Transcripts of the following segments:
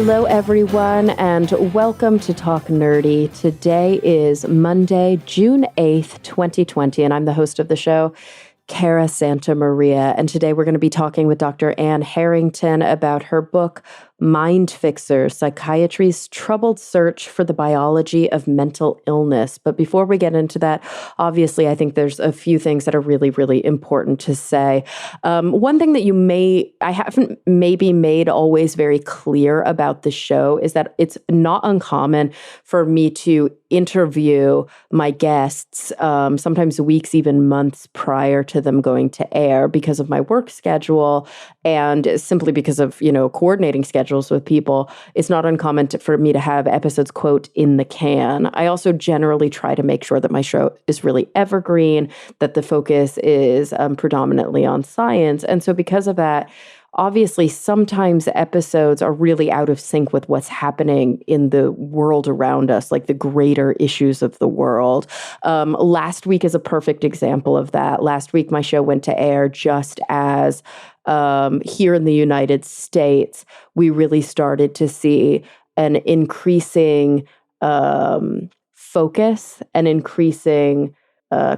Hello, everyone, and welcome to Talk Nerdy. Today is Monday, June 8th, 2020, and I'm the host of the show, Cara Santa Maria. And today we're going to be talking with Dr. Anne Harrington about her book, Mind Fixers, Psychiatry's Troubled Search for the Biology of Mental Illness. But before we get into that, obviously, I think there's a few things that are really, really important to say. One thing that I haven't maybe made always very clear about the show is that it's not uncommon for me to interview my guests, sometimes weeks, even months prior to them going to air because of my work schedule and simply because of, coordinating schedules with people. It's not uncommon for me to have episodes, quote, in the can. I also generally try to make sure that my show is really evergreen, that the focus is predominantly on science. And so because of that, obviously, sometimes episodes are really out of sync with what's happening in the world around us, like the greater issues of the world. Last week is a perfect example of that. Last week, my show went to air just as here in the United States, we really started to see an increasing focus, an increasing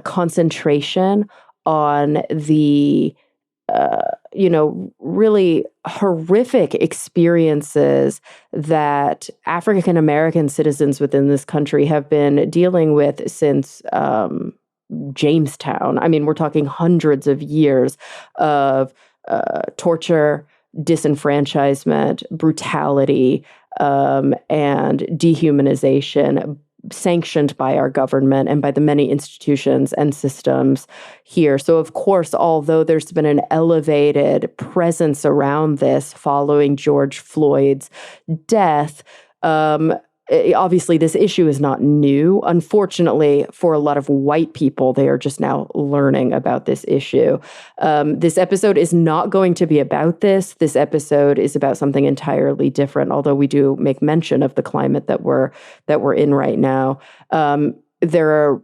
concentration on the really horrific experiences that African American citizens within this country have been dealing with since Jamestown. I mean, we're talking hundreds of years of torture, disenfranchisement, brutality, and dehumanization sanctioned by our government and by the many institutions and systems here. So, of course, although there's been an elevated presence around this following George Floyd's death, obviously this issue is not new. Unfortunately, for a lot of white people, they are just now learning about this issue. This episode is not going to be about this. This episode is about something entirely different, although we do make mention of the climate that we're in right now. There are,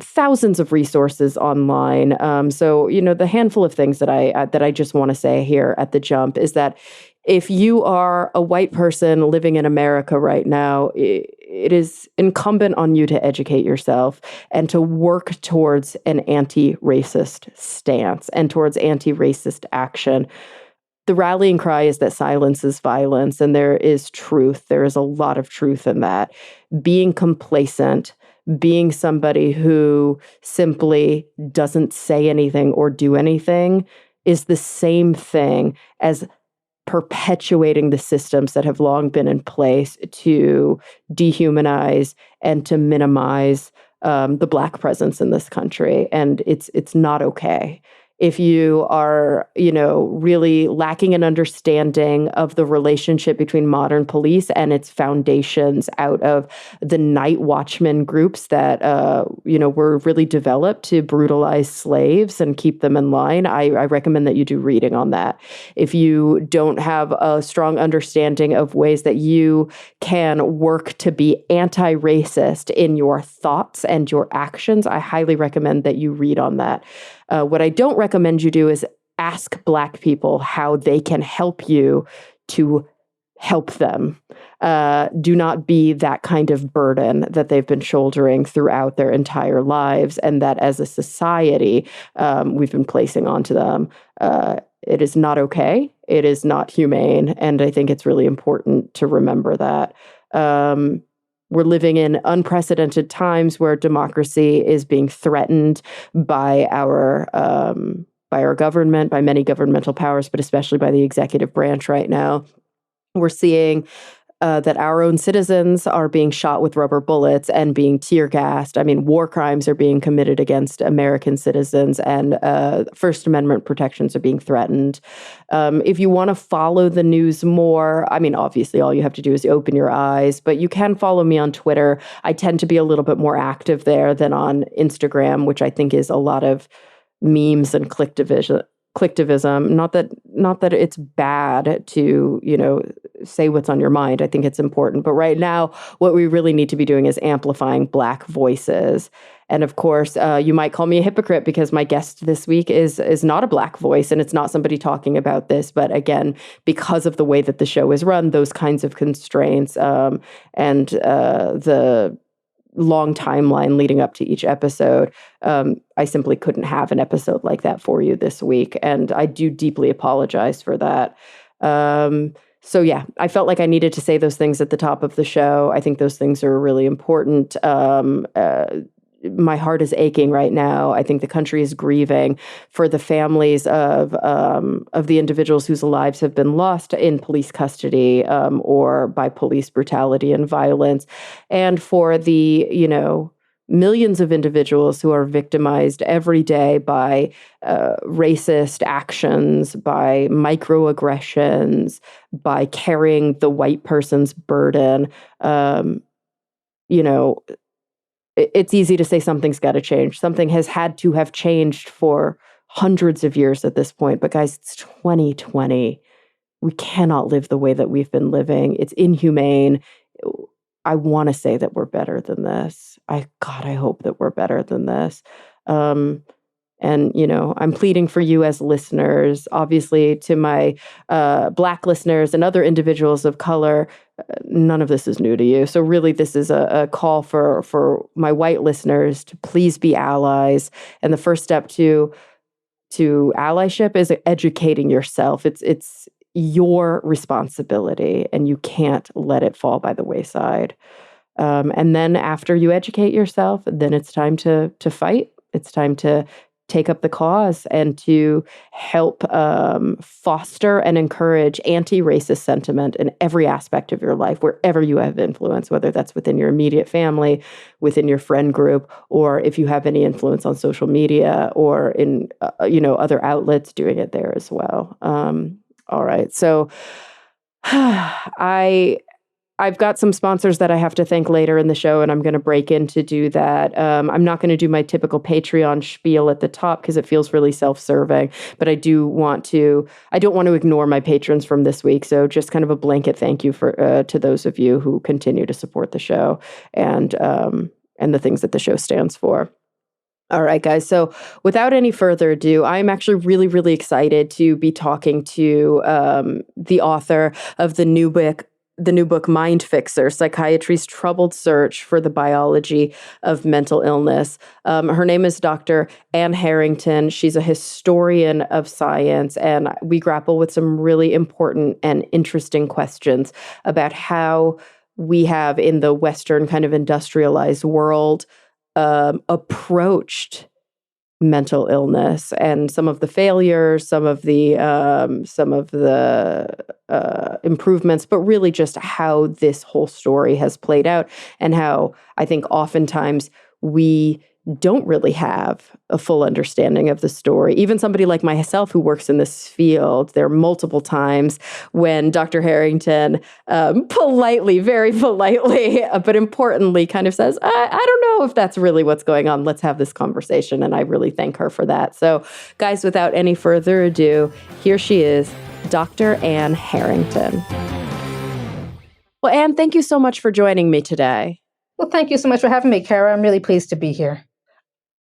thousands of resources online. So, the handful of things that I just want to say here at the jump is that if you are a white person living in America right now, it is incumbent on you to educate yourself and to work towards an anti-racist stance and towards anti-racist action. The rallying cry is that silence is violence, and there is truth. There is a lot of truth in that. Being complacent, being somebody who simply doesn't say anything or do anything is the same thing as perpetuating the systems that have long been in place to dehumanize and to minimize the Black presence in this country. And it's not okay. If you are, really lacking an understanding of the relationship between modern police and its foundations out of the night watchman groups that, were really developed to brutalize slaves and keep them in line, I recommend that you do reading on that. If you don't have a strong understanding of ways that you can work to be anti-racist in your thoughts and your actions, I highly recommend that you read on that. What I don't recommend you do is ask Black people how they can help you to help them. Do not be that kind of burden that they've been shouldering throughout their entire lives and that as a society we've been placing onto them. It is not okay. It is not humane. And I think it's really important to remember that. We're living in unprecedented times where democracy is being threatened by our government, by many governmental powers, but especially by the executive branch right now. We're seeing that our own citizens are being shot with rubber bullets and being tear gassed. I mean, war crimes are being committed against American citizens and First Amendment protections are being threatened. If you want to follow the news more, I mean, obviously all you have to do is open your eyes, but you can follow me on Twitter. I tend to be a little bit more active there than on Instagram, which I think is a lot of memes and click collectivism. Not that it's bad to, say what's on your mind. I think it's important. But right now, what we really need to be doing is amplifying Black voices. And of course, you might call me a hypocrite because my guest this week is not a Black voice, and it's not somebody talking about this. But again, because of the way that the show is run, those kinds of constraints, and the long timeline leading up to each episode, I simply couldn't have an episode like that for you this week. And I do deeply apologize for that. So yeah, I felt like I needed to say those things at the top of the show. I think those things are really important. My heart is aching right now. I think the country is grieving for the families of the individuals whose lives have been lost in police custody, or by police brutality and violence, and for the millions of individuals who are victimized every day by racist actions, by microaggressions, by carrying the white person's burden. It's easy to say something's got to change. Something has had to have changed for hundreds of years at this point. But guys, it's 2020. We cannot live the way that we've been living. It's inhumane. I want to say that we're better than this. I hope that we're better than this. And, I'm pleading for you as listeners, obviously to my Black listeners and other individuals of color. None of this is new to you. So really, this is a call for my white listeners to please be allies. And the first step to allyship is educating yourself. It's your responsibility, and you can't let it fall by the wayside. And then after you educate yourself, then it's time to fight. It's time to take up the cause and to help foster and encourage anti-racist sentiment in every aspect of your life, wherever you have influence, whether that's within your immediate family, within your friend group, or if you have any influence on social media or in other outlets, doing it there as well. All right, so I've got some sponsors that I have to thank later in the show, and I'm going to break in to do that. I'm not going to do my typical Patreon spiel at the top because it feels really self-serving, but I don't want to ignore my patrons from this week. So just kind of a blanket thank you to those of you who continue to support the show and the things that the show stands for. All right, guys. So without any further ado, I'm actually really, really excited to be talking to the author of the new book, Mind Fixer, Psychiatry's Troubled Search for the Biology of Mental Illness. Her name is Dr. Anne Harrington. She's a historian of science, and we grapple with some really important and interesting questions about how we have, in the Western kind of industrialized world, approached mental illness and some of the failures, some of the improvements, but really just how this whole story has played out, and how I think oftentimes we don't really have a full understanding of the story. Even somebody like myself who works in this field, there are multiple times when Dr. Harrington politely, very politely, but importantly kind of says, I don't know if that's really what's going on. Let's have this conversation. And I really thank her for that. So guys, without any further ado, here she is, Dr. Anne Harrington. Well, Anne, thank you so much for joining me today. Well, thank you so much for having me, Cara. I'm really pleased to be here.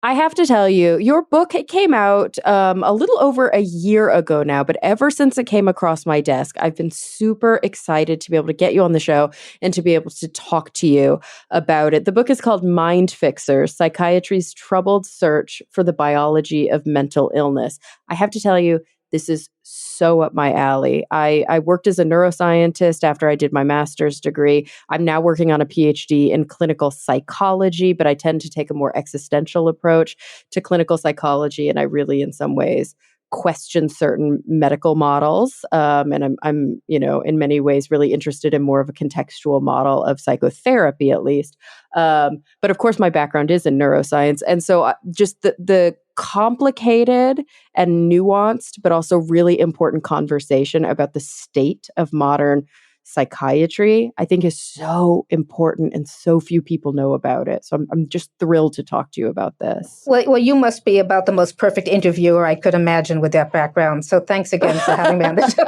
I have to tell you, your book came out a little over a year ago now, but ever since it came across my desk, I've been super excited to be able to get you on the show and to be able to talk to you about it. The book is called Mind Fixer, Psychiatry's Troubled Search for the Biology of Mental Illness. I have to tell you, this is so up my alley. I worked as a neuroscientist after I did my master's degree. I'm now working on a PhD in clinical psychology, but I tend to take a more existential approach to clinical psychology. And I really, in some ways, question certain medical models. And I'm, in many ways really interested in more of a contextual model of psychotherapy, at least. But of course, my background is in neuroscience. And so just the complicated and nuanced, but also really important conversation about the state of modern psychiatry, I think is so important and so few people know about it. So I'm just thrilled to talk to you about this. Well, you must be about the most perfect interviewer I could imagine with that background. So thanks again for having me on the show.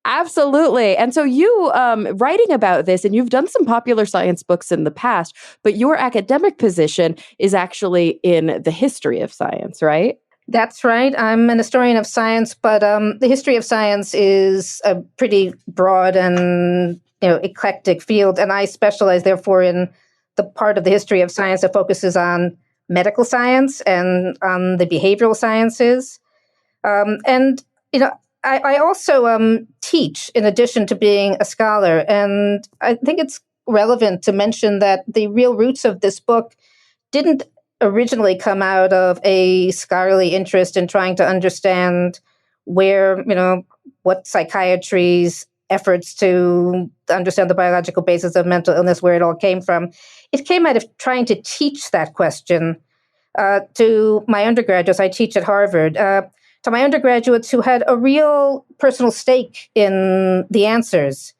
Absolutely. And so you writing about this, and you've done some popular science books in the past, but your academic position is actually in the history of science, right? That's right. I'm an historian of science, but the history of science is a pretty broad and eclectic field, and I specialize therefore in the part of the history of science that focuses on medical science and on the behavioral sciences. And I also teach in addition to being a scholar, and I think it's relevant to mention that the real roots of this book didn't originally come out of a scholarly interest in trying to understand what psychiatry's efforts to understand the biological basis of mental illness, where it all came from. It came out of trying to teach that question to my undergraduates. I teach at Harvard. To my undergraduates who had a real personal stake in the answers,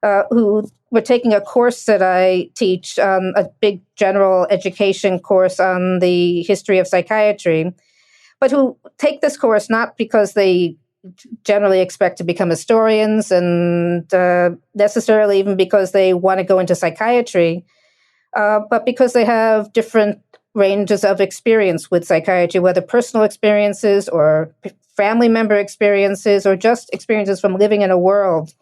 who were taking a course that I teach, a big general education course on the history of psychiatry, but who take this course not because they generally expect to become historians and necessarily even because they want to go into psychiatry, but because they have different ranges of experience with psychiatry, whether personal experiences or family member experiences or just experiences from living in a world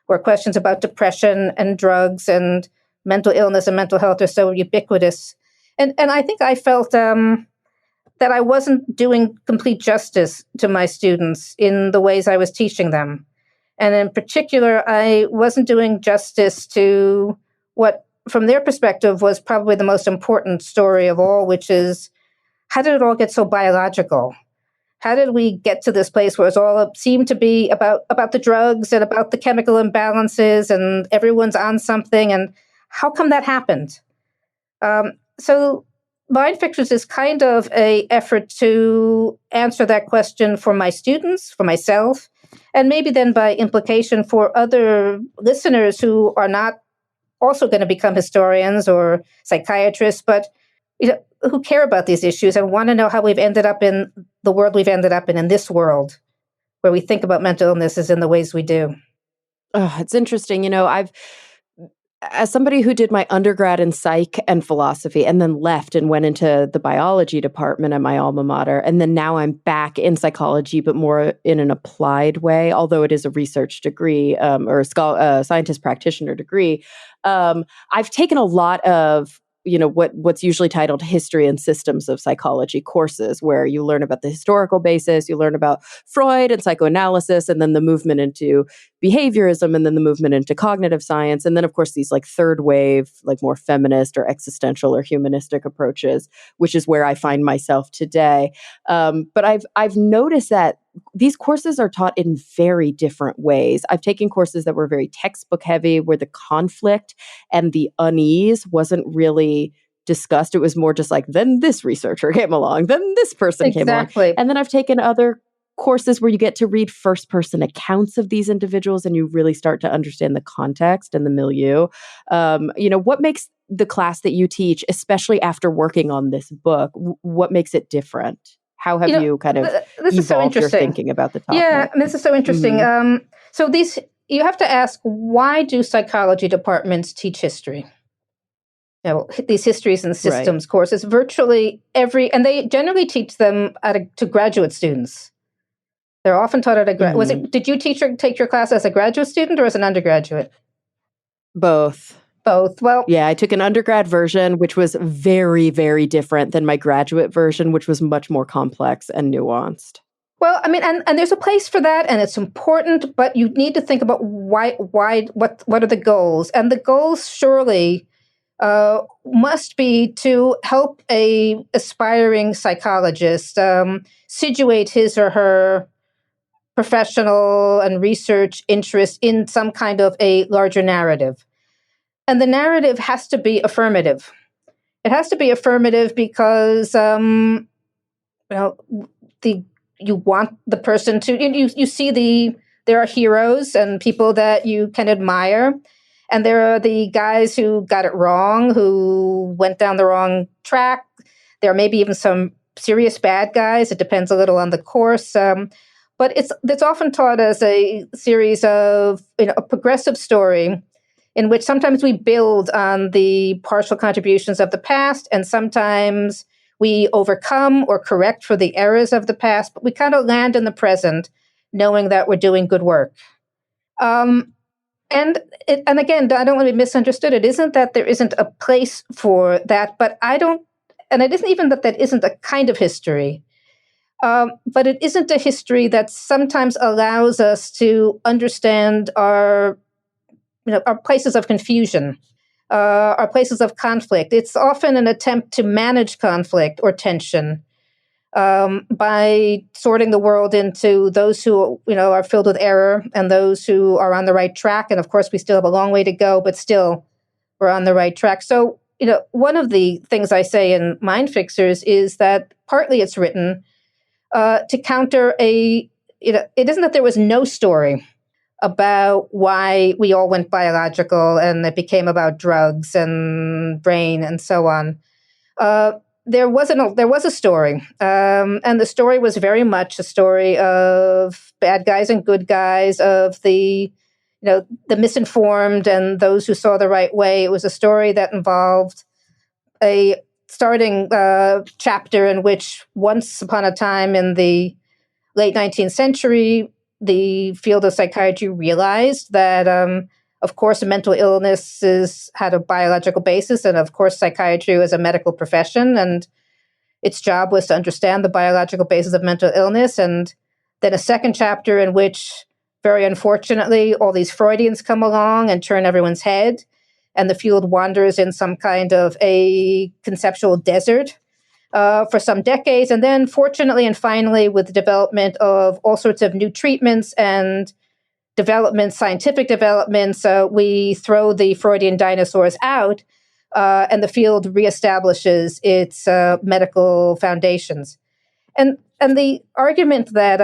where questions about depression and drugs and mental illness and mental health are so ubiquitous. And I think I felt that I wasn't doing complete justice to my students in the ways I was teaching them. And in particular, I wasn't doing justice to what, from their perspective, was probably the most important story of all, which is, how did it all get so biological? How did we get to this place where it's all seemed to be about the drugs and about the chemical imbalances and everyone's on something? And how come that happened? So Mind Fixers is kind of an effort to answer that question for my students, for myself, and maybe then by implication for other listeners who are not also going to become historians or psychiatrists, but who care about these issues and want to know how we've ended up in the world we've ended up in this world where we think about mental illnesses in the ways we do. Oh, it's interesting. As somebody who did my undergrad in psych and philosophy and then left and went into the biology department at my alma mater, and then now I'm back in psychology, but more in an applied way, although it is a research degree or a scientist practitioner degree. I've taken a lot of what's usually titled history and systems of psychology courses, where you learn about the historical basis, you learn about Freud and psychoanalysis, and then the movement into behaviorism, and then the movement into cognitive science, and then of course these like third wave, like more feminist or existential or humanistic approaches, which is where I find myself today. But I've noticed that these courses are taught in very different ways. I've taken courses that were very textbook heavy, where the conflict and the unease wasn't really discussed. It was more just like, then this researcher came along, then this person came along. And then I've taken other courses where you get to read first person accounts of these individuals and you really start to understand the context and the milieu. What makes the class that you teach, especially after working on this book, what makes it different? How have you kind of evolved your thinking about the topic? Yeah, this is so interesting. Mm-hmm. You have to ask, why do psychology departments teach history? These histories and systems courses, virtually and they generally teach them to graduate students. They're often taught at a graduate. Did you take your class as a graduate student or as an undergraduate? Both. Well, yeah, I took an undergrad version, which was very, very different than my graduate version, which was much more complex and nuanced. Well, I mean, and there's a place for that, and it's important, but you need to think about what are the goals? And the goals surely must be to help a aspiring psychologist situate his or her professional and research interest in some kind of a larger narrative. And the narrative has to be affirmative. It has to be affirmative because, you want the person to, you see the there are heroes and people that you can admire. And there are the guys who got it wrong, who went down the wrong track. There are maybe even some serious bad guys. It depends a little on the course. But it's often taught as a series of, a progressive story in which sometimes we build on the partial contributions of the past, and sometimes we overcome or correct for the errors of the past, but we kind of land in the present, knowing that we're doing good work. And again, I don't want to be misunderstood. It isn't that there isn't a place for that, but and it isn't even that isn't a kind of history. But it isn't a history that sometimes allows us to understand our places of confusion, our places of conflict. It's often an attempt to manage conflict or tension by sorting the world into those who are filled with error and those who are on the right track. And of course, we still have a long way to go, but still we're on the right track. So, one of the things I say in Mind Fixers is that partly it's written to counter it isn't that there was no story about why we all went biological and it became about drugs and brain and so on. There was a story, and the story was very much a story of bad guys and good guys, of the misinformed and those who saw the right way. It was a story that involved a starting chapter in which once upon a time in the late 19th century, the field of psychiatry realized that, of course, mental illnesses had a biological basis, and of course, psychiatry was a medical profession, and its job was to understand the biological basis of mental illness. And then a second chapter in which, very unfortunately, all these Freudians come along and turn everyone's head, and the field wanders in some kind of a conceptual desert for some decades. And then, fortunately and finally, with the development of all sorts of new treatments and scientific developments, we throw the Freudian dinosaurs out, and the field reestablishes its medical foundations. And the argument that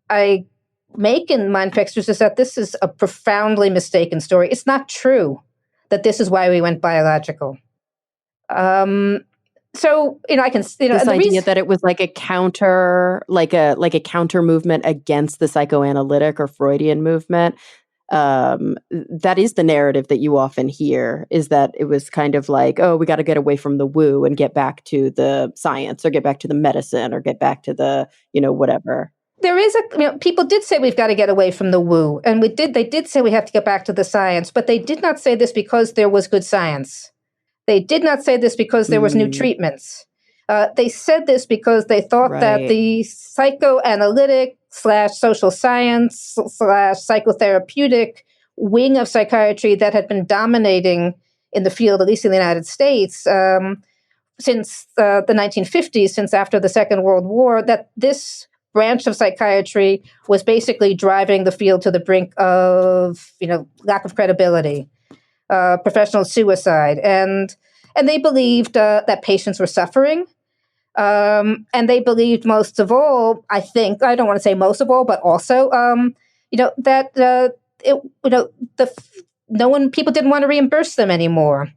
I make in Mind Fixers is that this is a profoundly mistaken story. It's not true that this is why we went biological. So I can this idea that it was like a counter, like a counter movement against the psychoanalytic or Freudian movement. That is the narrative that you often hear, is that it was kind of like, oh, we got to get away from the woo and get back to the science, or get back to the medicine, or get back to the whatever. There is people did say we've got to get away from the woo, and they did say we have to get back to the science, but they did not say this because there was good science. They did not say this because there was new treatments. They said this because they thought that the psychoanalytic / social science / psychotherapeutic wing of psychiatry that had been dominating in the field, at least in the United States, since the 1950s, since after the Second World War, that this branch of psychiatry was basically driving the field to the brink of, lack of credibility. Professional suicide, and they believed that patients were suffering, and they believed most of all, I think, I don't want to say most of all, but also, that people didn't want to reimburse them anymore.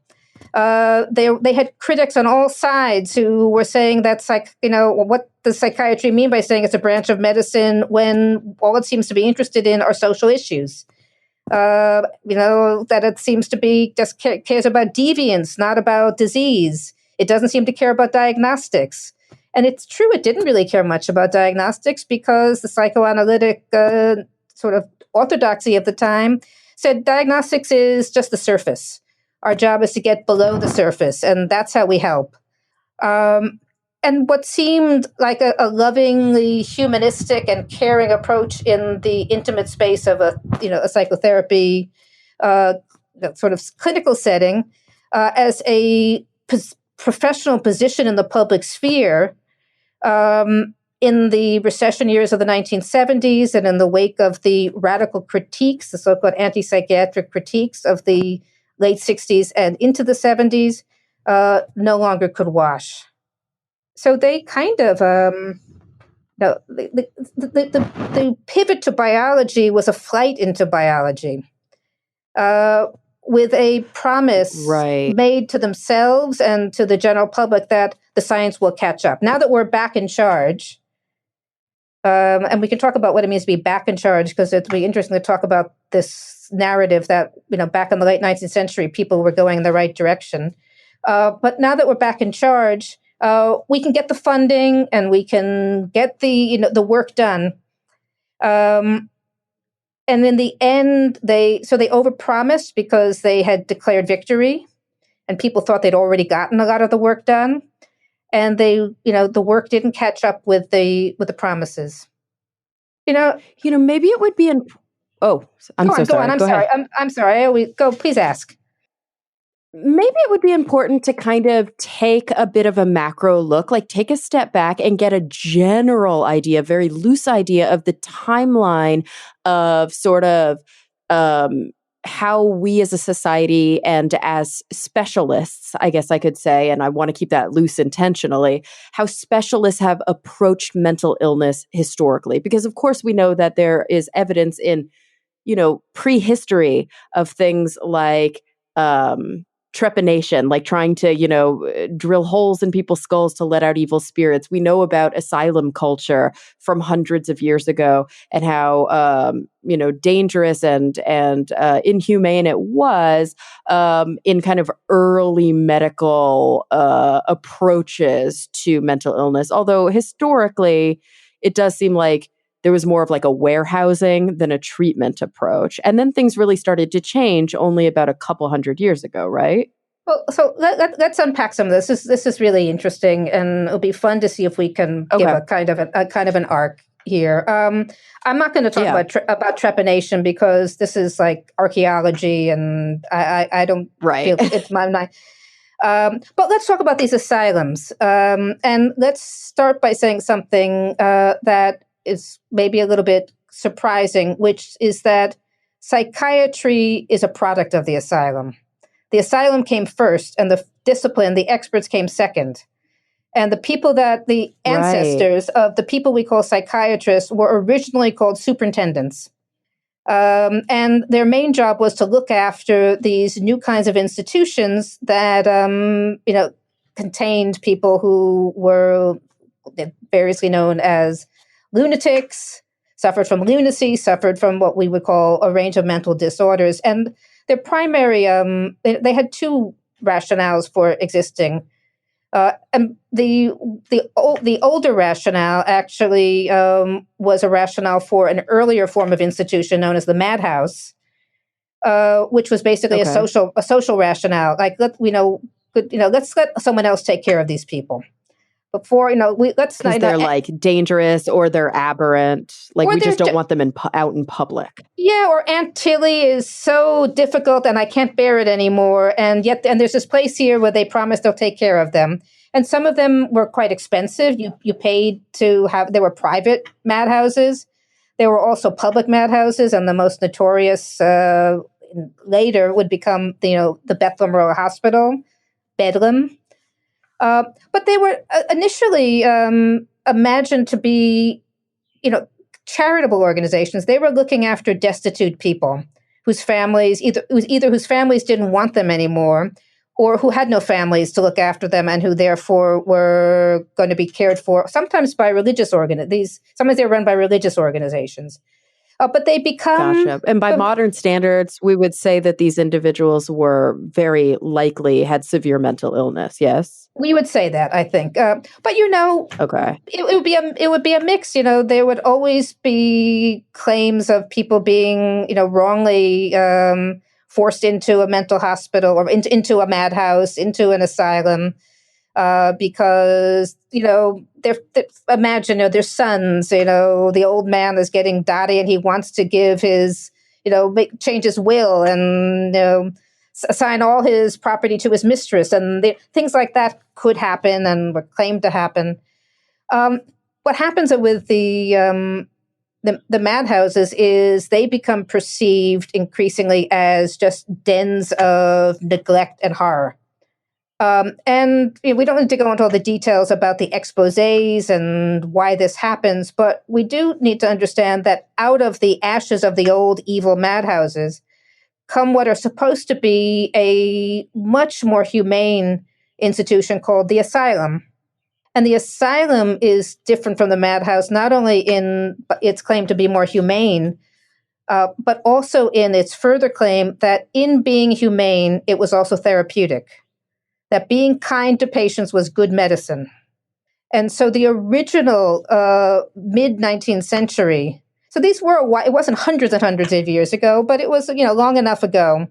They had critics on all sides who were saying that what does psychiatry mean by saying it's a branch of medicine when all it seems to be interested in are social issues. That it seems to be just cares about deviance, not about disease. It doesn't seem to care about diagnostics. And it's true, it didn't really care much about diagnostics because the psychoanalytic sort of orthodoxy of the time said diagnostics is just the surface. Our job is to get below the surface, and that's how we help. And what seemed like a lovingly humanistic and caring approach in the intimate space of a psychotherapy sort of clinical setting as a professional position in the public sphere in the recession years of the 1970s and in the wake of the radical critiques, the so-called anti-psychiatric critiques of the late 60s and into the 70s, no longer could wash. So they kind of No, the pivot to biology was a flight into biology, with a promise made to themselves and to the general public that the science will catch up. Now that we're back in charge, and we can talk about what it means to be back in charge, because it'd be interesting to talk about this narrative that, back in the late 19th century, people were going in the right direction. But now that we're back in charge, we can get the funding and we can get the work done. And in the end, they overpromised because they had declared victory, and people thought they'd already gotten a lot of the work done, and the work didn't catch up with the promises. Maybe it would be Oh, I'm so sorry. Go sorry. I'm sorry. Go. Please ask. Maybe it would be important to kind of take a bit of a macro look, like take a step back and get a general idea, very loose idea of the timeline of sort of how we as a society and as specialists, I guess I could say, and I want to keep that loose intentionally, how specialists have approached mental illness historically. Because of course we know that there is evidence in, prehistory of things like trepanation, like trying to, drill holes in people's skulls to let out evil spirits. We know about asylum culture from hundreds of years ago and how, dangerous and inhumane it was in kind of early medical approaches to mental illness. Although historically, it does seem like there was more of like a warehousing than a treatment approach. And then things really started to change only about a couple hundred years ago, right? Well, so let's unpack some of this. This is really interesting, and it'll be fun to see if we can give a kind of an arc here. I'm not going to talk about trepanation because this is like archaeology, and I don't feel it's my mind. But let's talk about these asylums, and let's start by saying something that is maybe a little bit surprising, which is that psychiatry is a product of the asylum. The asylum came first, and the discipline, the experts, came second. And the ancestors of the people we call psychiatrists were originally called superintendents. And their main job was to look after these new kinds of institutions that, contained people who were variously known as lunatics, suffered from lunacy, suffered from what we would call a range of mental disorders. And their primary, they had two rationales for existing. And the older rationale actually was a rationale for an earlier form of institution known as the madhouse, which was basically a social rationale. Like let's let someone else take care of these people. Before let's because they're like dangerous or they're aberrant. Like we just don't want them out in public. Yeah, or Aunt Tilly is so difficult and I can't bear it anymore. And there's this place here where they promise they'll take care of them. And some of them were quite expensive. You paid to have. There were private madhouses. There were also public madhouses, and the most notorious later would become the Bethlehem Royal Hospital, Bedlam. But they were initially imagined to be, charitable organizations. They were looking after destitute people whose families whose families didn't want them anymore, or who had no families to look after them, and who therefore were going to be cared for. Sometimes by religious sometimes they were run by religious organizations. But they become... Gotcha. And by modern standards, we would say that these individuals were very likely had severe mental illness, yes? We would say that, I think. But, okay. It would be a mix. There would always be claims of people being, wrongly forced into a mental hospital or into a madhouse, into an asylum. Because, imagine, their sons, the old man is getting dotty and he wants to give his, change his will and, assign all his property to his mistress. And things like that could happen and were claimed to happen. What happens with the madhouses is they become perceived increasingly as just dens of neglect and horror. And we don't need to go into all the details about the exposés and why this happens, but we do need to understand that out of the ashes of the old evil madhouses come what are supposed to be a much more humane institution called the asylum. And the asylum is different from the madhouse, not only in its claim to be more humane, but also in its further claim that in being humane, it was also therapeutic, that being kind to patients was good medicine. And so the original mid 19th century, so these were, it wasn't hundreds and hundreds of years ago, but it was, long enough ago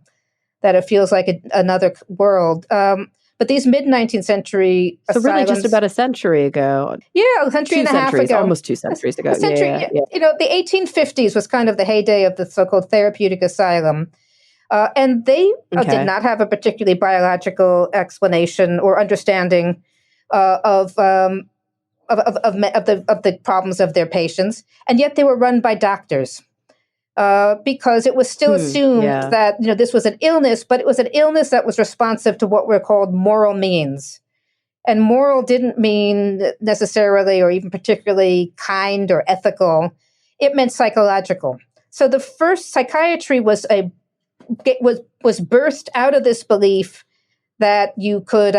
that it feels like another world. But these mid 19th century So really asylums, just about a century ago. yeah, a century and a half ago. Almost 2 centuries ago. A century, yeah. The 1850s was kind of the heyday of the so-called therapeutic asylum. And they did not have a particularly biological explanation or understanding of the problems of their patients, and yet they were run by doctors because it was still assumed that this was an illness, but it was an illness that was responsive to what were called moral means. And moral didn't mean necessarily or even particularly kind or ethical; it meant psychological. So the first psychiatry was birthed out of this belief that you could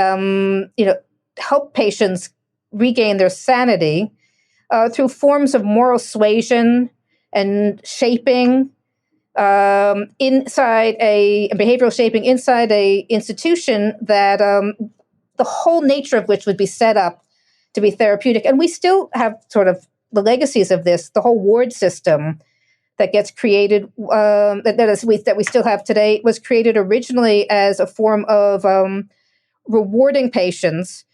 help patients regain their sanity through forms of moral suasion and shaping inside a behavioral shaping inside a institution that the whole nature of which would be set up to be therapeutic. And we still have sort of the legacies of this, the whole ward system that gets created, that we still have today, was created originally as a form of rewarding patients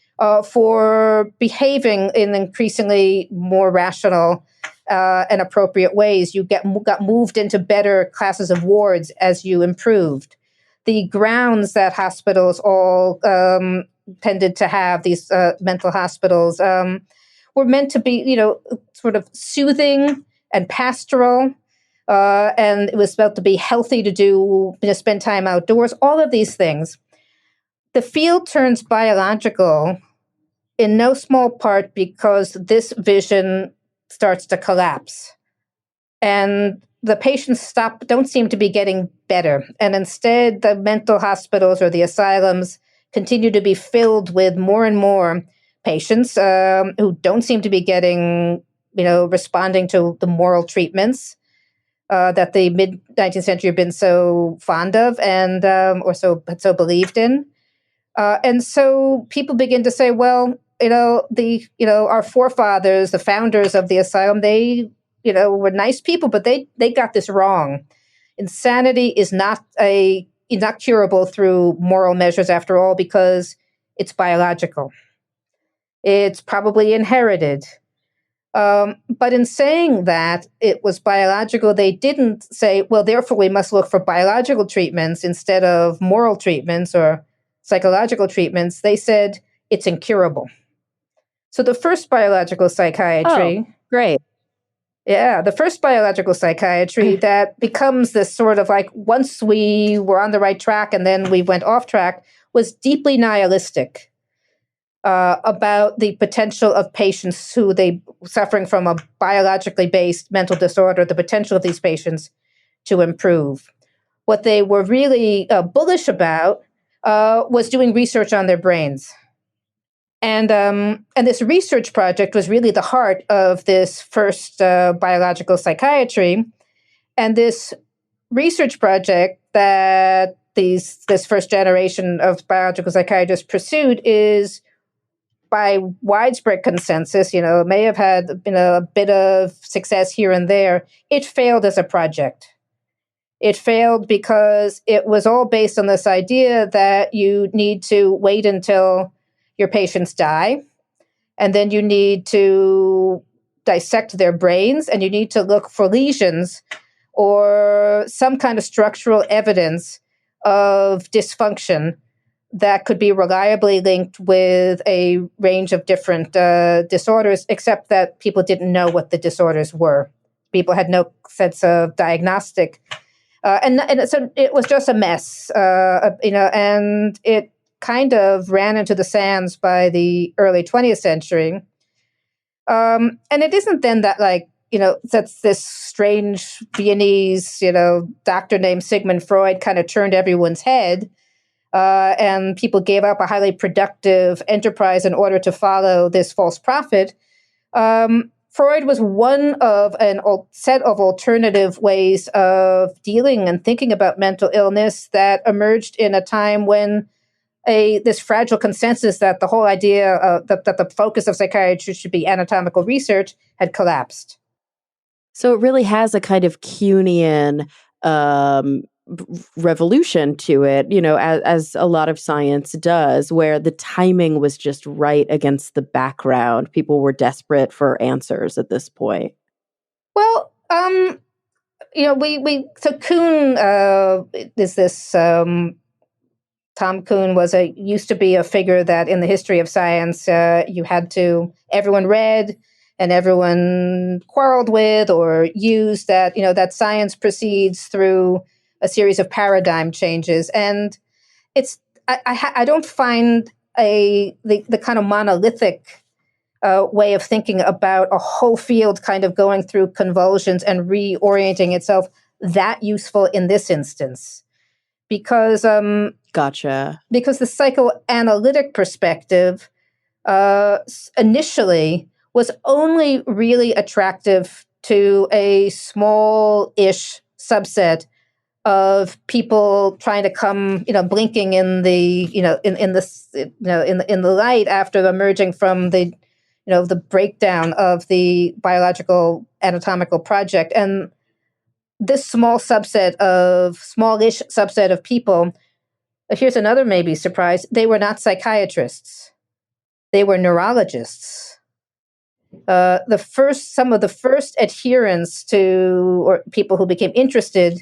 for behaving in increasingly more rational and appropriate ways. You got moved into better classes of wards as you improved. The grounds that hospitals all tended to have, these mental hospitals, were meant to be, sort of soothing and pastoral. And it was felt to be healthy to do, spend time outdoors, all of these things. The field turns biological in no small part because this vision starts to collapse. And the patients don't seem to be getting better. And instead, the mental hospitals or the asylums continue to be filled with more and more patients who don't seem to be getting, responding to the moral treatments that the mid 19th century have been so fond of and or so believed in. And so people begin to say, well, our forefathers, the founders of the asylum, they, were nice people, but they got this wrong. Insanity is not curable through moral measures after all, because it's biological. It's probably inherited. But in saying that it was biological, they didn't say, well, therefore we must look for biological treatments instead of moral treatments or psychological treatments. They said it's incurable. So the first biological psychiatry... Oh, great. Yeah, the first biological psychiatry that becomes this sort of like, once we were on the right track and then we went off track, was deeply nihilistic about the potential of patients who they suffering from a biologically based mental disorder, the potential of these patients to improve. What they were really bullish about was doing research on their brains. And this research project was really the heart of this first biological psychiatry. And this research project that this first generation of biological psychiatrists pursued is, by widespread consensus, it may have had a bit of success here and there. It failed as a project. It failed because it was all based on this idea that you need to wait until your patients die, and then you need to dissect their brains, and you need to look for lesions or some kind of structural evidence of dysfunction that could be reliably linked with a range of different disorders, except that people didn't know what the disorders were. People had no sense of diagnostic. And so it was just a mess, and it kind of ran into the sands by the early 20th century. And it isn't then that, like, that's this strange Viennese, doctor named Sigmund Freud kind of turned everyone's head, and people gave up a highly productive enterprise in order to follow this false prophet. Freud was one of a set of alternative ways of dealing and thinking about mental illness that emerged in a time when this fragile consensus that the whole idea that the focus of psychiatry should be anatomical research had collapsed. So it really has a kind of Kuhnian revolution to it, as a lot of science does, where the timing was just right against the background. People were desperate for answers at this point. Well, so Kuhn is this. Tom Kuhn used to be a figure that in the history of science, everyone read and everyone quarreled with or used, that science proceeds through a series of paradigm changes. And I don't find the kind of monolithic way of thinking about a whole field kind of going through convulsions and reorienting itself that useful in this instance. Because Gotcha. Because the psychoanalytic perspective initially was only really attractive to a small-ish subset of people trying to come, blinking in the, in the light after emerging from the breakdown of the biological anatomical project. And this smallish subset of people, here's another maybe surprise, they were not psychiatrists. They were neurologists. Some of the first adherents to, or people who became interested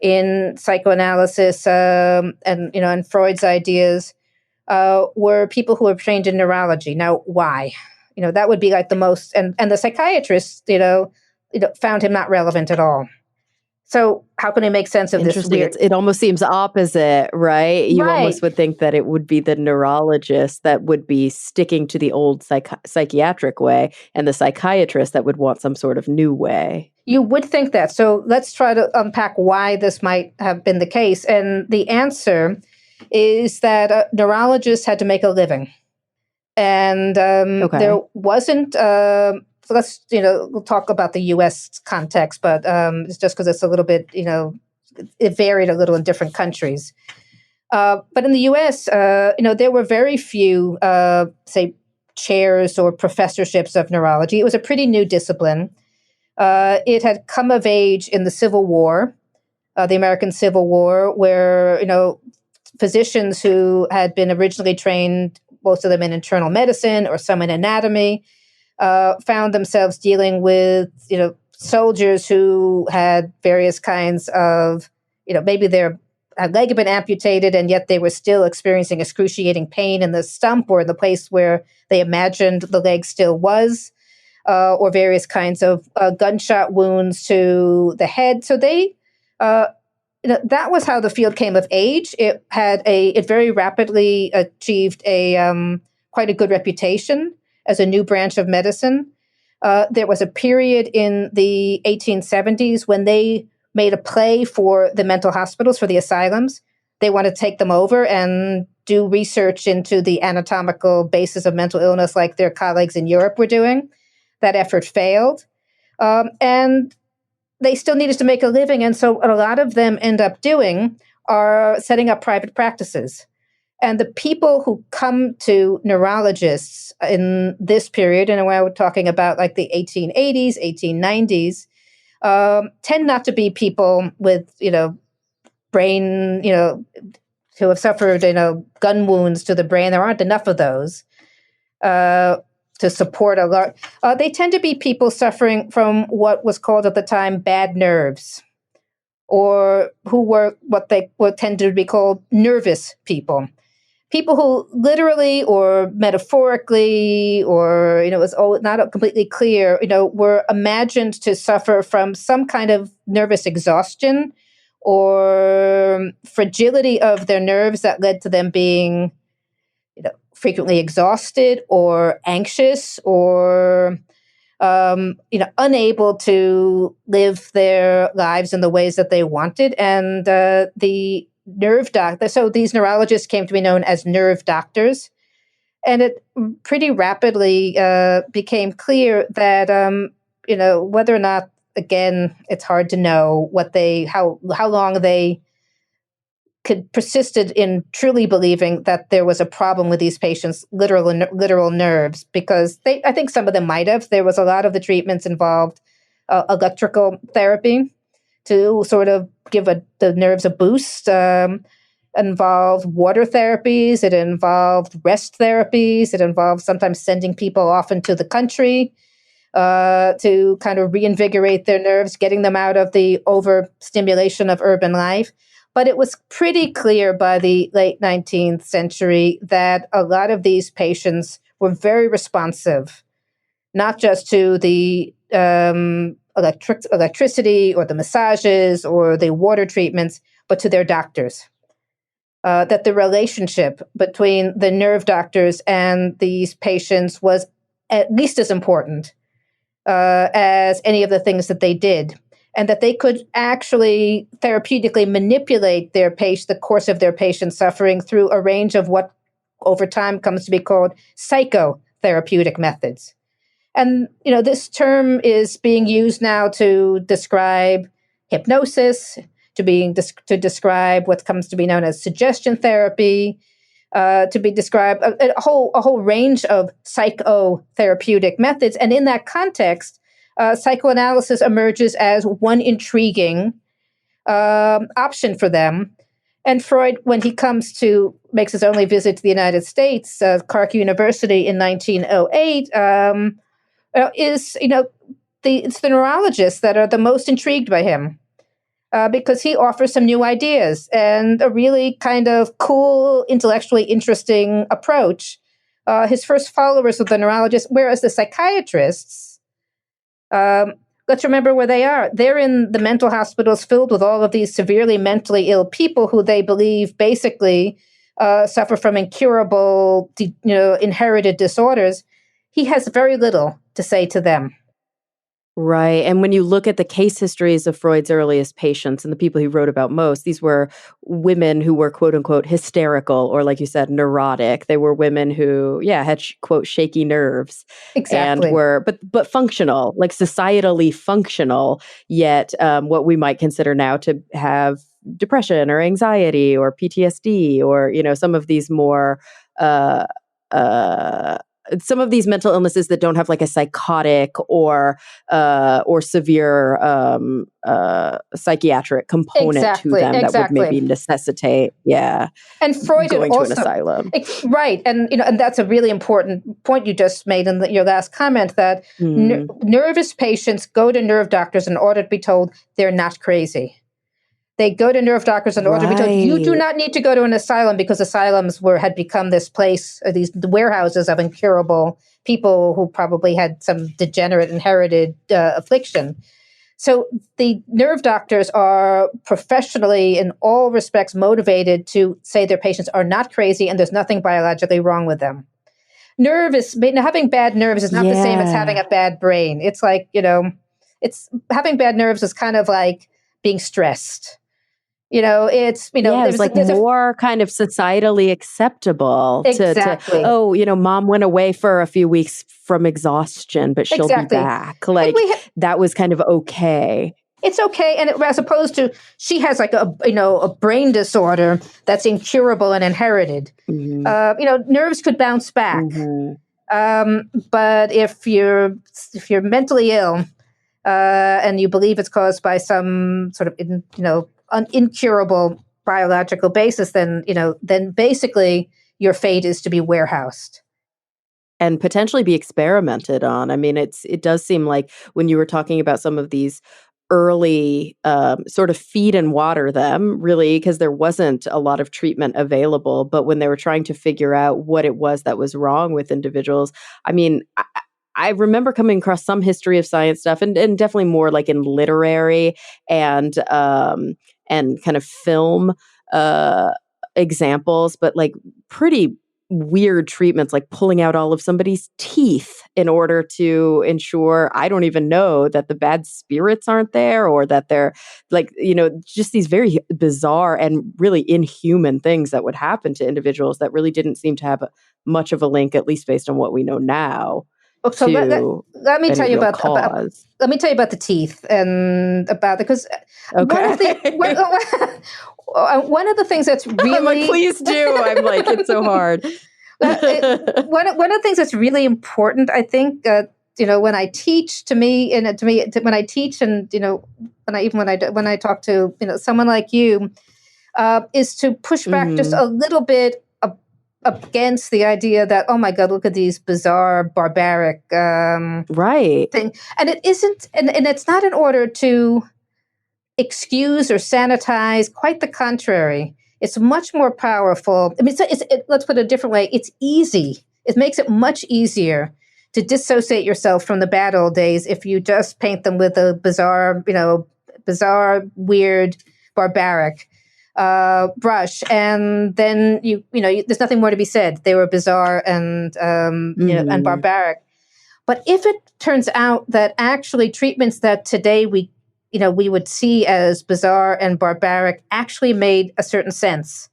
in psychoanalysis and Freud's ideas were people who were trained in neurology. Now, why? That would be like the most, and the psychiatrists, found him not relevant at all. So how can we make sense of this weird? It almost seems opposite, right? You almost would think that it would be the neurologist that would be sticking to the old psychiatric way and the psychiatrist that would want some sort of new way. You would think that. So let's try to unpack why this might have been the case. And the answer is that neurologists had to make a living. And there wasn't... So let's, we'll talk about the U.S. context, but it's just because it's a little bit, it varied a little in different countries. But in the U.S., there were very few, say, chairs or professorships of neurology. It was a pretty new discipline. It had come of age in the Civil War, the American Civil War, where, physicians who had been originally trained, most of them in internal medicine or some in anatomy, found themselves dealing with, soldiers who had various kinds of, maybe their leg had been amputated and yet they were still experiencing excruciating pain in the stump or in the place where they imagined the leg still was, or various kinds of gunshot wounds to the head. So that was how the field came of age. It very rapidly achieved quite a good reputation as a new branch of medicine. There was a period in the 1870s when they made a play for the mental hospitals, for the asylums. They wanted to take them over and do research into the anatomical basis of mental illness like their colleagues in Europe were doing. That effort failed. And they still needed to make a living. And so what a lot of them end up doing are setting up private practices. And the people who come to neurologists in this period, and when we're talking about like the 1880s, 1890s, tend not to be people with, brain, who have suffered, gun wounds to the brain. There aren't enough of those to support a lot. They tend to be people suffering from what was called at the time bad nerves, or who were what tended to be called nervous people. People who literally or metaphorically, or, it was not completely clear, were imagined to suffer from some kind of nervous exhaustion or fragility of their nerves that led to them being frequently exhausted or anxious or unable to live their lives in the ways that they wanted. And the nerve doctor, so these neurologists came to be known as nerve doctors. And it pretty rapidly became clear that, whether or not, again, it's hard to know how long they could persisted in truly believing that there was a problem with these patients' literal nerves, because I think some of them might have. There was a lot of the treatments involved electrical therapy to sort of give the nerves a boost. Involved water therapies. It involved rest therapies. It involved sometimes sending people off into the country to kind of reinvigorate their nerves, getting them out of the overstimulation of urban life. But it was pretty clear by the late 19th century that a lot of these patients were very responsive, not just to the electricity or the massages or the water treatments, but to their doctors. That the relationship between the nerve doctors and these patients was at least as important as any of the things that they did, and that they could actually therapeutically manipulate the course of their patient's suffering through a range of what over time comes to be called psychotherapeutic methods. And, this term is being used now to describe hypnosis, to describe what comes to be known as suggestion therapy, to be described a whole range of psychotherapeutic methods. And in that context, psychoanalysis emerges as one intriguing option for them. And Freud, when he makes his only visit to the United States, Clark University in 1908, it's the neurologists that are the most intrigued by him. Because he offers some new ideas and a really kind of cool, intellectually interesting approach. His first followers are the neurologists, whereas the psychiatrists, let's remember where they are. They're in the mental hospitals filled with all of these severely mentally ill people who they believe basically suffer from incurable, inherited disorders. He has very little to say to them. Right. And when you look at the case histories of Freud's earliest patients and the people he wrote about most, these were women who were, quote unquote, hysterical or, like you said, neurotic. They were women who, had, quote, shaky nerves. Exactly. And were, but functional, like societally functional, yet what we might consider now to have depression or anxiety or PTSD or, some of these more some of these mental illnesses that don't have like a psychotic or severe psychiatric component to them that would maybe necessitate, and Freud going to an asylum. Right, and and that's a really important point you just made in your last comment, that nervous patients go to nerve doctors in order to be told they're not crazy. They go to nerve doctors in order to be told, you do not need to go to an asylum, because asylums had become this place, these warehouses of incurable people who probably had some degenerate inherited affliction. So the nerve doctors are professionally, in all respects, motivated to say their patients are not crazy and there's nothing biologically wrong with them. Having bad nerves is not the same as having a bad brain. It's like, it's having bad nerves is kind of like being stressed. It's, it's like more kind of societally acceptable exactly. to mom went away for a few weeks from exhaustion, but she'll be back. Like that was kind of okay. It's okay. And as opposed to, she has like a brain disorder that's incurable and inherited. Mm-hmm. Nerves could bounce back. Mm-hmm. But if you're mentally ill, and you believe it's caused by some sort of, an incurable biological basis, then basically your fate is to be warehoused. And potentially be experimented on. I mean, it does seem like when you were talking about some of these early sort of feed and water them, really, because there wasn't a lot of treatment available. But when they were trying to figure out what it was that was wrong with individuals, I mean, I remember coming across some history of science stuff, and definitely more like in literary and kind of film examples, but like pretty weird treatments, like pulling out all of somebody's teeth in order to ensure, I don't even know, that the bad spirits aren't there, or that they're like, just these very bizarre and really inhuman things that would happen to individuals that really didn't seem to have much of a link, at least based on what we know now, So to let me tell any you real about cause. let me tell you about the teeth and about because one of Okay. the one of the things that's really I'm like, please do. I'm like, it's so hard. one of the things that's really important, I think, when I teach, when I teach, and when I talk to someone like you, is to push back just Mhm. a little bit against the idea that, oh my God, look at these bizarre, barbaric Right. thing, and it isn't, and it's not in order to excuse or sanitize. Quite the contrary. It's much more powerful. I mean, let's put it a different way. It's easy. It makes it much easier to dissociate yourself from the bad old days if you just paint them with a bizarre, weird, barbaric brush, and then there's nothing more to be said. They were bizarre and and Mhm. barbaric. But if it turns out that actually treatments that today we would see as bizarre and barbaric actually made a certain sense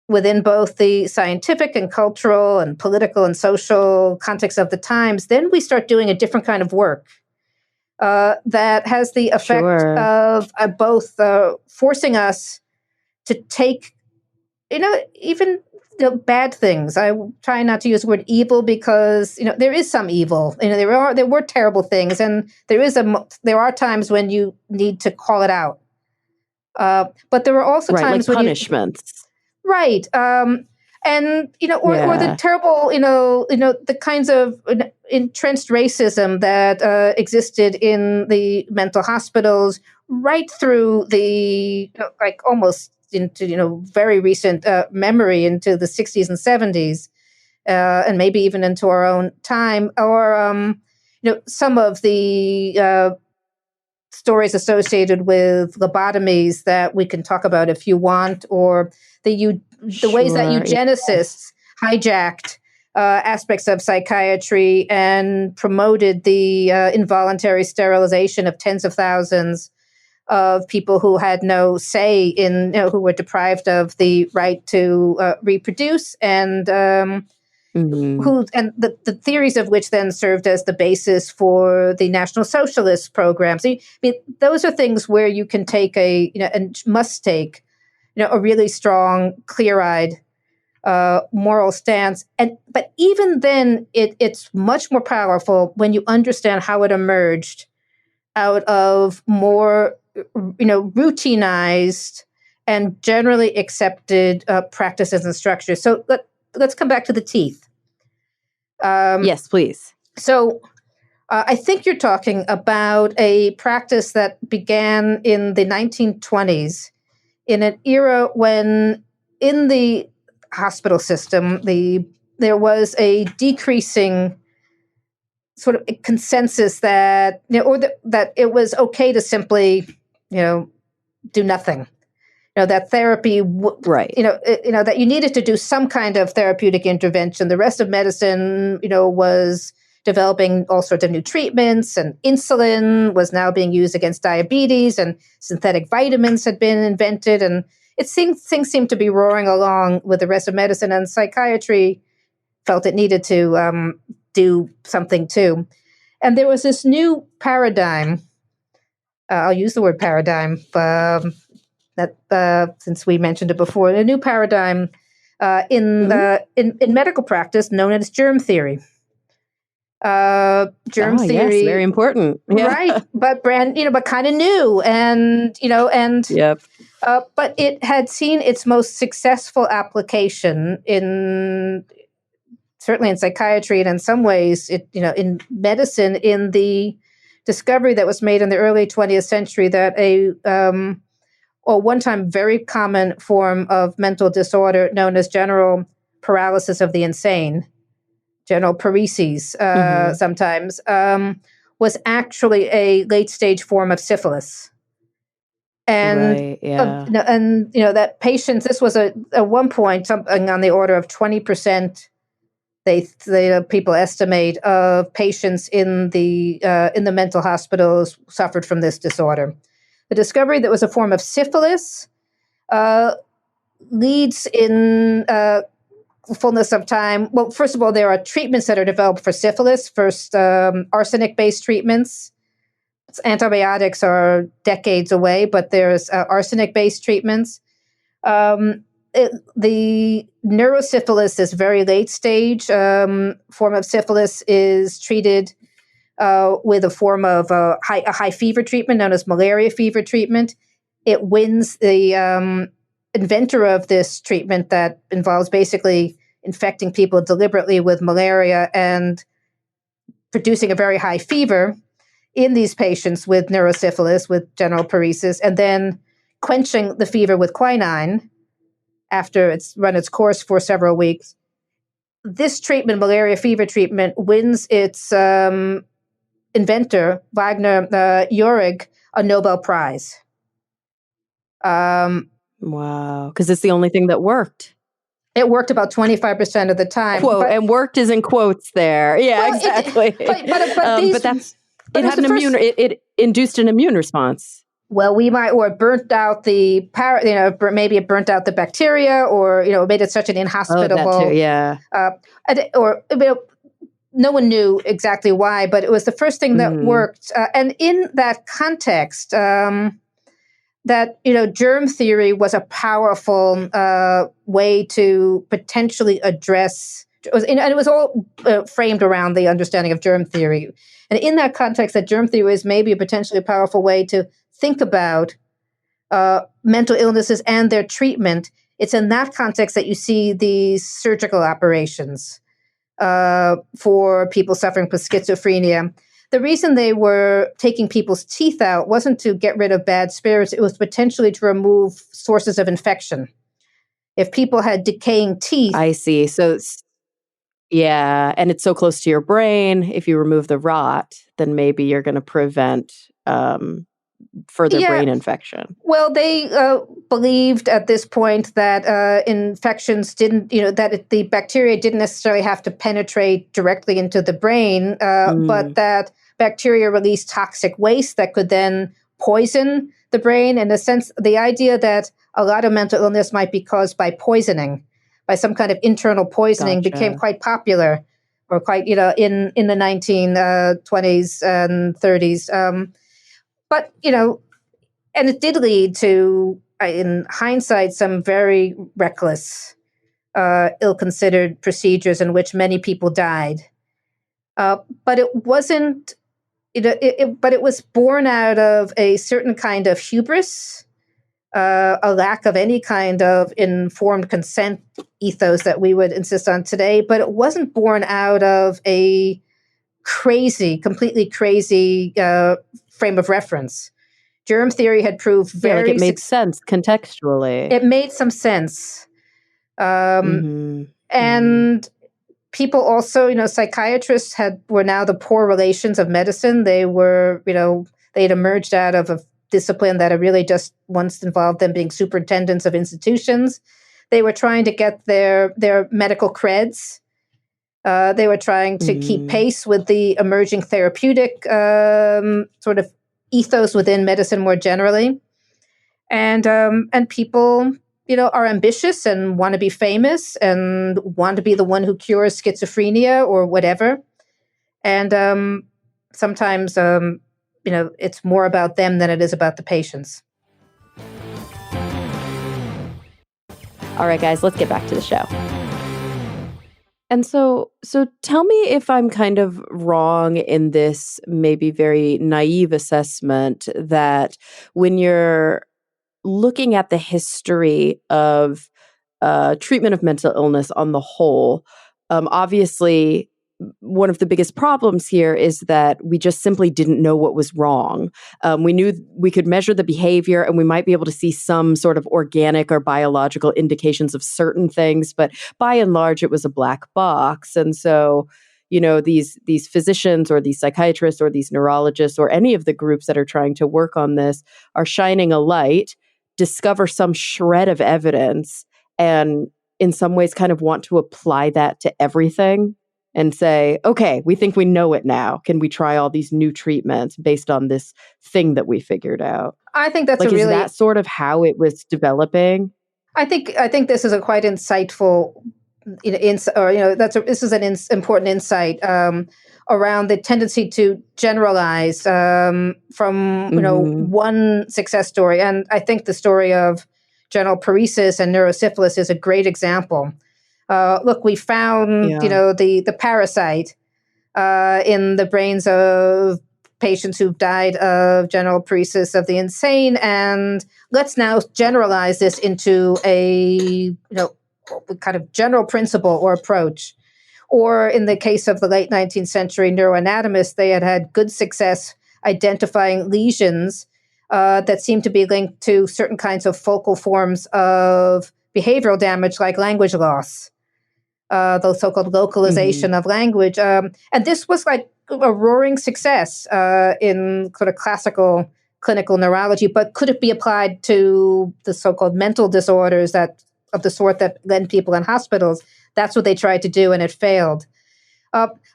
within both the scientific and cultural and political and social context of the times, then we start doing a different kind of work that has the effect Sure. of both forcing us to take, even bad things. I try not to use the word evil because there is some evil. There were terrible things, and there are times when you need to call it out. But there were also Right, like times when punishments. right, and or the Yeah. terrible, the kinds of entrenched racism that existed in the mental hospitals right through the like almost into very recent memory into the 60s and 70s, and maybe even into our own time, or some of the stories associated with lobotomies that we can talk about if you want, or the ways that Sure, yeah. eugenicists hijacked aspects of psychiatry and promoted the involuntary sterilization of tens of thousands of people who had no say in, who were deprived of the right to reproduce, and Mhm. the theories of which then served as the basis for the National Socialist program. So, I mean, those are things where you can take and must take, a really strong, clear-eyed moral stance. But even then, it's much more powerful when you understand how it emerged out of more, routinized and generally accepted practices and structures. So let's come back to the teeth. Yes, please. So I think you're talking about a practice that began in the 1920s in an era when in the hospital system there was a decreasing sort of consensus that that it was okay to simply do nothing. That therapy Right. that you needed to do some kind of therapeutic intervention. The rest of medicine was developing all sorts of new treatments, and insulin was now being used against diabetes, and synthetic vitamins had been invented, and things seemed to be roaring along with the rest of medicine, and psychiatry felt it needed to do something too. And there was this new paradigm. I'll use the word paradigm that since we mentioned it before, a new paradigm Mhm. in medical practice known as germ theory. Germ Oh, yes, very theory, important. Yeah. right? But but kind of new, and Yep. but it had seen its most successful application in certainly in psychiatry, and in some ways, in medicine, in the discovery that was made in the early 20th century that or one time very common form of mental disorder known as general paralysis of the insane, general paresis, Mhm. sometimes, was actually a late stage form of syphilis. And Right, yeah. that patients, this was at one point something on the order of 20%. People estimate of patients in the mental hospitals suffered from this disorder. The discovery that was a form of syphilis leads in fullness of time. Well, first of all, there are treatments that are developed for syphilis. First, arsenic-based treatments. Antibiotics are decades away, but there's arsenic-based treatments. The neurosyphilis is very late stage form of syphilis is treated with a form of a high fever treatment known as malaria fever treatment. It wins the inventor of this treatment that involves basically infecting people deliberately with malaria and producing a very high fever in these patients with neurosyphilis, with general paresis, and then quenching the fever with quinine after it's run its course for several weeks. This treatment, malaria fever treatment, wins its inventor, Wagner Jauregg, a Nobel Prize. Wow, because it's the only thing that worked. It worked about 25% of the time. Quote, and worked is in quotes there. Yeah, well, exactly. It induced an immune response. Well, it burnt out the maybe it burnt out the bacteria, or made it such an inhospitable. Oh, that too, yeah. No one knew exactly why, but it was the first thing that worked. And in that context, that germ theory was a powerful way to potentially address. And it was all framed around the understanding of germ theory. And in that context, that germ theory is maybe a potentially powerful way to think about mental illnesses and their treatment. It's in that context that you see these surgical operations for people suffering with schizophrenia. The reason they were taking people's teeth out wasn't to get rid of bad spirits. It was potentially to remove sources of infection. If people had decaying teeth. I see. So, yeah, and it's so close to your brain. If you remove the rot, then maybe you're going to prevent further brain infection. Well, they believed at this point that infections didn't, that the bacteria didn't necessarily have to penetrate directly into the brain, but that bacteria released toxic waste that could then poison the brain. In a sense, the idea that a lot of mental illness might be caused by poisoning, by some kind of internal poisoning, became quite popular, or quite, in the 1920s and 30s. But, and it did lead to, in hindsight, some very reckless, ill-considered procedures in which many people died. But it wasn't, but it was born out of a certain kind of hubris, a lack of any kind of informed consent ethos that we would insist on today. But it wasn't born out of a completely crazy frame of reference. Germ theory had proved it made sense contextually. It made some sense. And people also, psychiatrists were now the poor relations of medicine. They were, they'd emerged out of a discipline that had really just once involved them being superintendents of institutions. They were trying to get their medical creds. They were trying to keep pace with the emerging therapeutic sort of ethos within medicine more generally. And people, are ambitious and want to be famous and want to be the one who cures schizophrenia or whatever. And sometimes, it's more about them than it is about the patients. All right, guys, let's get back to the show. And so tell me if I'm kind of wrong in this maybe very naive assessment that when you're looking at the history of treatment of mental illness on the whole, obviously one of the biggest problems here is that we just simply didn't know what was wrong. We knew we could measure the behavior and we might be able to see some sort of organic or biological indications of certain things, but by and large, it was a black box. And so, these physicians or these psychiatrists or these neurologists or any of the groups that are trying to work on this are shining a light, discover some shred of evidence, and in some ways kind of want to apply that to everything and say, okay, we think we know it now. Can we try all these new treatments based on this thing that we figured out? I think that's like, a is really, that sort of how it was developing? I think this is a quite insightful, this is an important insight around the tendency to generalize from Hmm. one success story, and I think the story of general paresis and neurosyphilis is a great example. Look, we found Yeah. the parasite in the brains of patients who've died of general paresis of the insane, and let's now generalize this into a kind of general principle or approach. Or in the case of the late 19th century neuroanatomists, they had good success identifying lesions that seemed to be linked to certain kinds of focal forms of behavioral damage like language loss, the so-called Hmm. localization of language. And this was like a roaring success in sort of classical clinical neurology, but could it be applied to the so-called mental disorders that of the sort that land people in hospitals? That's what they tried to do, and it failed.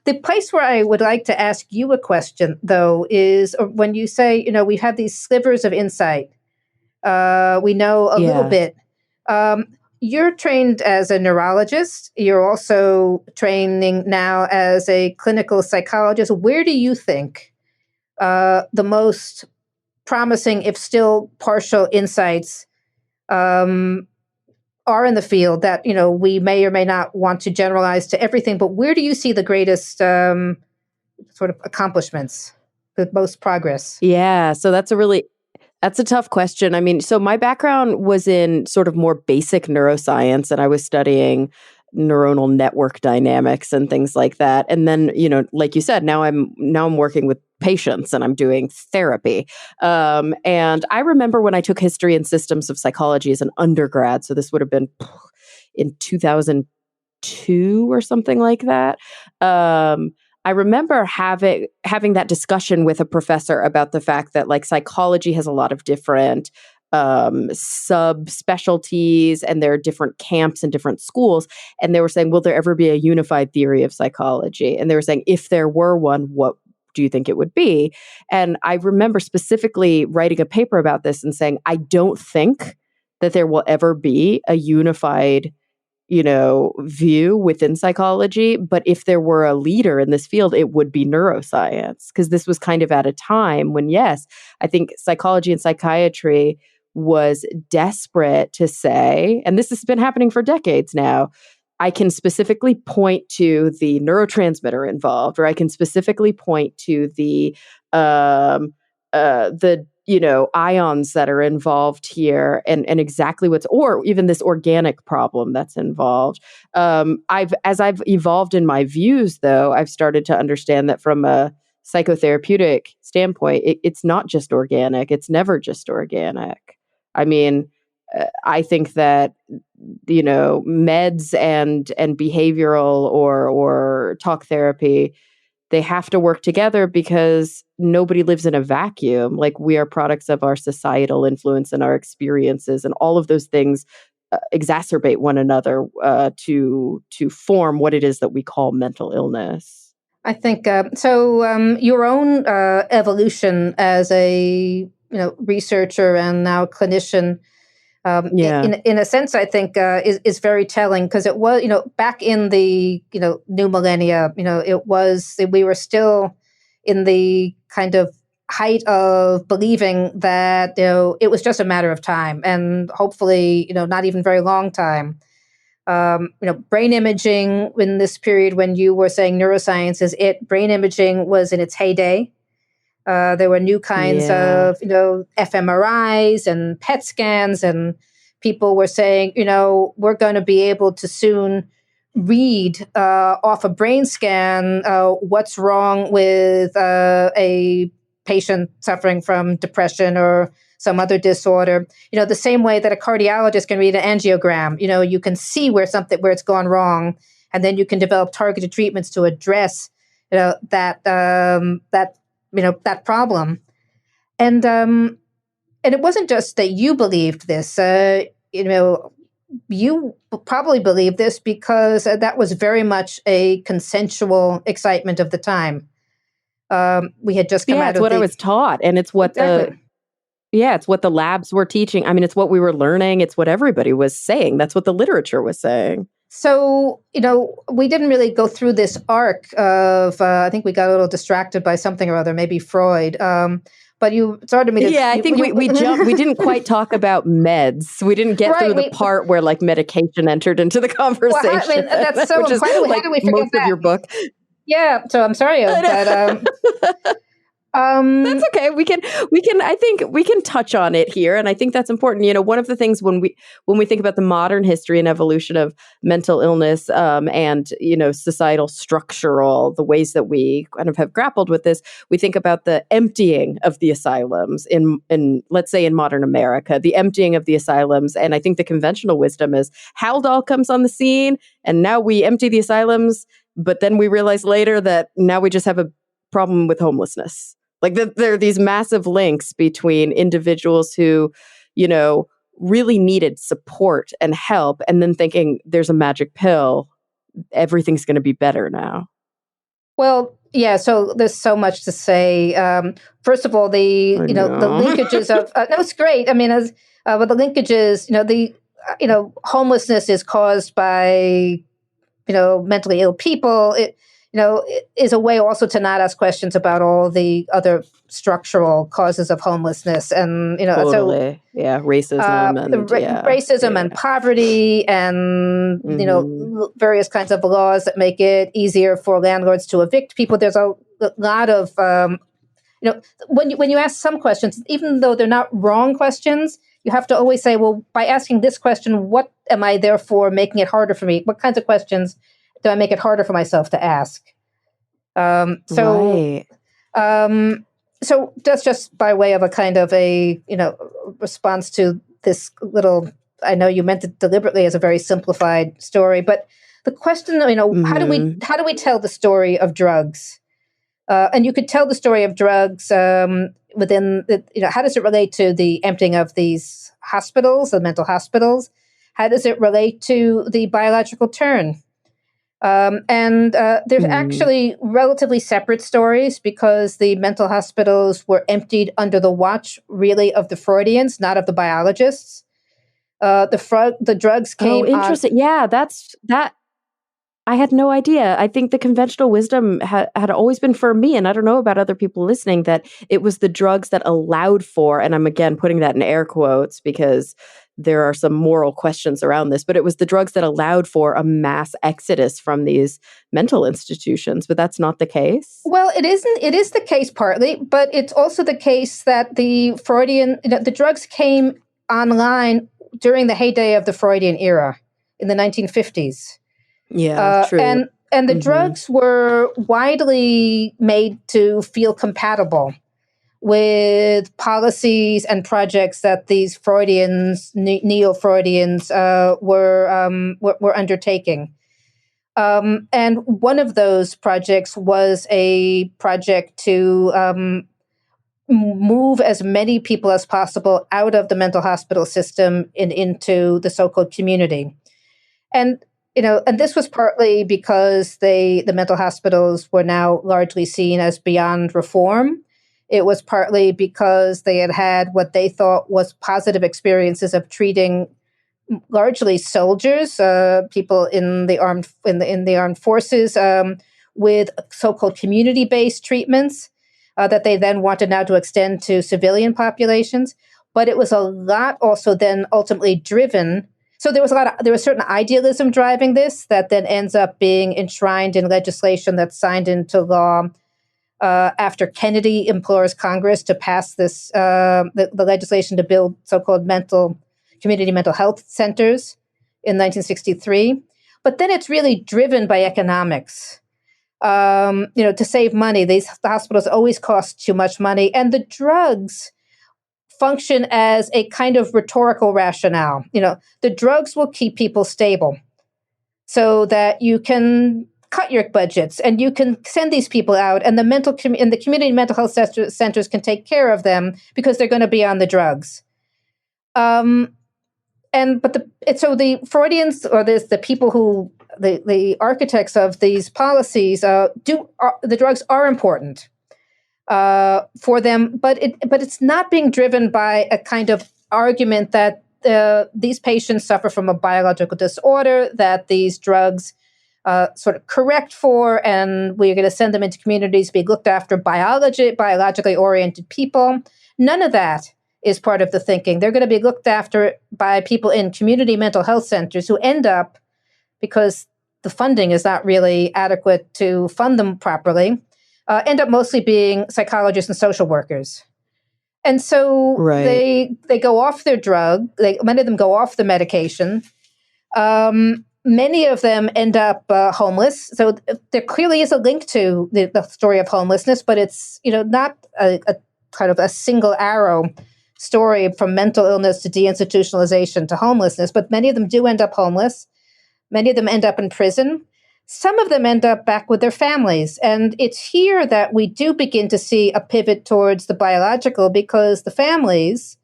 The place where I would like to ask you a question, though, is when you say, we've had these slivers of insight. We know a little Yes. bit. Um, you're trained as a neurologist. You're also training now as a clinical psychologist. Where do you think the most promising, if still partial, insights um, are in the field that we may or may not want to generalize to everything? But where do you see the greatest sort of accomplishments, the most progress? Yeah. So that's a tough question. I mean, so my background was in sort of more basic neuroscience, and I was studying neuronal network dynamics and things like that. And then, like you said, now I'm working with patients and I'm doing therapy. And I remember when I took history and systems of psychology as an undergrad. So this would have been in 2002 or something like that. I remember having that discussion with a professor about the fact that like psychology has a lot of different subspecialties, and there are different camps and different schools. And they were saying, will there ever be a unified theory of psychology? And they were saying, if there were one, what do you think it would be? And I remember specifically writing a paper about this and saying, I don't think that there will ever be a unified view within psychology. But if there were a leader in this field, it would be neuroscience, because this was kind of at a time when, yes, I think psychology and psychiatry was desperate to say, and this has been happening for decades now, I can specifically point to the neurotransmitter involved, or I can specifically point to the ions that are involved here, and exactly or even this organic problem that's involved. As I've evolved in my views, though, I've started to understand that from a psychotherapeutic standpoint, it's not just organic. It's never just organic. I mean, I think that meds and behavioral or talk therapy, they have to work together because nobody lives in a vacuum. Like, we are products of our societal influence and our experiences, and all of those things exacerbate one another to form what it is that we call mental illness. I think so. Your own evolution as a researcher and now clinician, Yeah. in a sense, I think is very telling, because it was back in the new millennia. We were still in the kind of height of believing that it was just a matter of time, and hopefully not even very long time. Brain imaging in this period when you were saying neuroscience is it, brain imaging was in its heyday. There were new kinds Yeah. of, fMRIs and PET scans, and people were saying, we're going to be able to soon read off a brain scan what's wrong with a patient suffering from depression or some other disorder. The same way that a cardiologist can read an angiogram. You can see where it's gone wrong, and then you can develop targeted treatments to address that problem. And it wasn't just that you believed this. You probably believed this because that was very much a consensual excitement of the time. We had just come out of it's what I was taught, and it's what it's what the labs were teaching. I mean, it's what we were learning. It's what everybody was saying. That's what the literature was saying. So, we didn't really go through this arc of, I think we got a little distracted by something or other, maybe Freud. But you started me to... Yeah, I think we jumped. We didn't quite talk about meds. We didn't get through the part where like medication entered into the conversation. Well, I mean, that's so... which is how like do we forget most that? of your book. Yeah, so I'm sorry, but... that's okay. We can. I think we can touch on it here, and I think that's important. One of the things when we think about the modern history and evolution of mental illness, and societal structural, the ways that we kind of have grappled with this, we think about the emptying of the asylums in let's say in modern America, the emptying of the asylums, and I think the conventional wisdom is Haldol comes on the scene, and now we empty the asylums, but then we realize later that now we just have a problem with homelessness. Like there are these massive links between individuals who, really needed support and help, and then thinking there's a magic pill, everything's going to be better now. Well, yeah. So there's so much to say. First of all, the linkages of no, it's great. I mean, but the linkages, homelessness is caused by mentally ill people. It is a way also to not ask questions about all the other structural causes of homelessness, and totally. Racism and racism and poverty, and various kinds of laws that make it easier for landlords to evict people. There's a lot of when you ask some questions, even though they're not wrong questions, you have to always say, well, by asking this question, what am I therefore making it harder for me? What kinds of questions do I make it harder for myself to ask? So that's just by way of a kind of a response to this little. I know you meant it deliberately as a very simplified story, but the question, how do we tell the story of drugs? And you could tell the story of drugs within how does it relate to the emptying of these hospitals, the mental hospitals? How does it relate to the biological turn? And there's actually relatively separate stories, because the mental hospitals were emptied under the watch, really, of the Freudians, not of the biologists. The drugs came. Oh, interesting. That. I had no idea. I think the conventional wisdom had always been for me, and I don't know about other people listening, that it was the drugs that allowed for, and I'm again putting that in air quotes because there are some moral questions around this, but it was the drugs that allowed for a mass exodus from these mental institutions. But that's not the case. Well, it isn't. It is the case partly, but it's also the case that the drugs came online during the heyday of the Freudian era in the 1950s. Yeah, true. And the drugs were widely made to feel compatible with policies and projects that these Freudians, neo-Freudians, were undertaking. And one of those projects was a project to move as many people as possible out of the mental hospital system and into the so-called community. And this was partly because the mental hospitals were now largely seen as beyond reform. It was partly because they had what they thought was positive experiences of treating largely soldiers, people in the armed forces, with so-called community-based treatments that they then wanted now to extend to civilian populations. But it was a lot also then ultimately driven. So there was certain idealism driving this that then ends up being enshrined in legislation that's signed into law after Kennedy implores Congress to pass this the legislation to build so-called community mental health centers in 1963. But then it's really driven by economics. To save money, the hospitals always cost too much money, and the drugs function as a kind of rhetorical rationale. The drugs will keep people stable. so that you can cut your budgets and you can send these people out, and the community mental health centers can take care of them because they're going to be on the drugs. So the Freudians, or the people who the architects of these policies, the drugs are important for them, but it's not being driven by a kind of argument that these patients suffer from a biological disorder that these drugs sort of correct for, and we're going to send them into communities to be looked after biologically oriented people. None of that is part of the thinking. They're going to be looked after by people in community mental health centers who end up, because the funding is not really adequate to fund them properly, end up mostly being psychologists and social workers. And so they go off their drug. Many of them go off the medication. Many of them end up homeless. So there clearly is a link to the story of homelessness, but it's not a kind of a single arrow story from mental illness to deinstitutionalization to homelessness. But many of them do end up homeless. Many of them end up in prison. Some of them end up back with their families. And it's here that we do begin to see a pivot towards the biological, because the families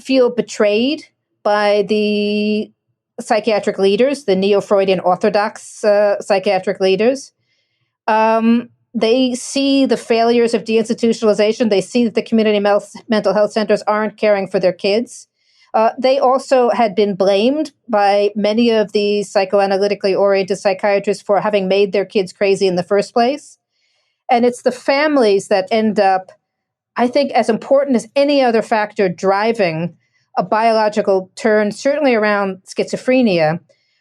feel betrayed by the psychiatric leaders, the neo-Freudian orthodox psychiatric leaders. They see the failures of deinstitutionalization. They see that the community mental health centers aren't caring for their kids. They also had been blamed by many of the psychoanalytically oriented psychiatrists for having made their kids crazy in the first place. And it's the families that end up, I think, as important as any other factor driving a biological turn, certainly around schizophrenia,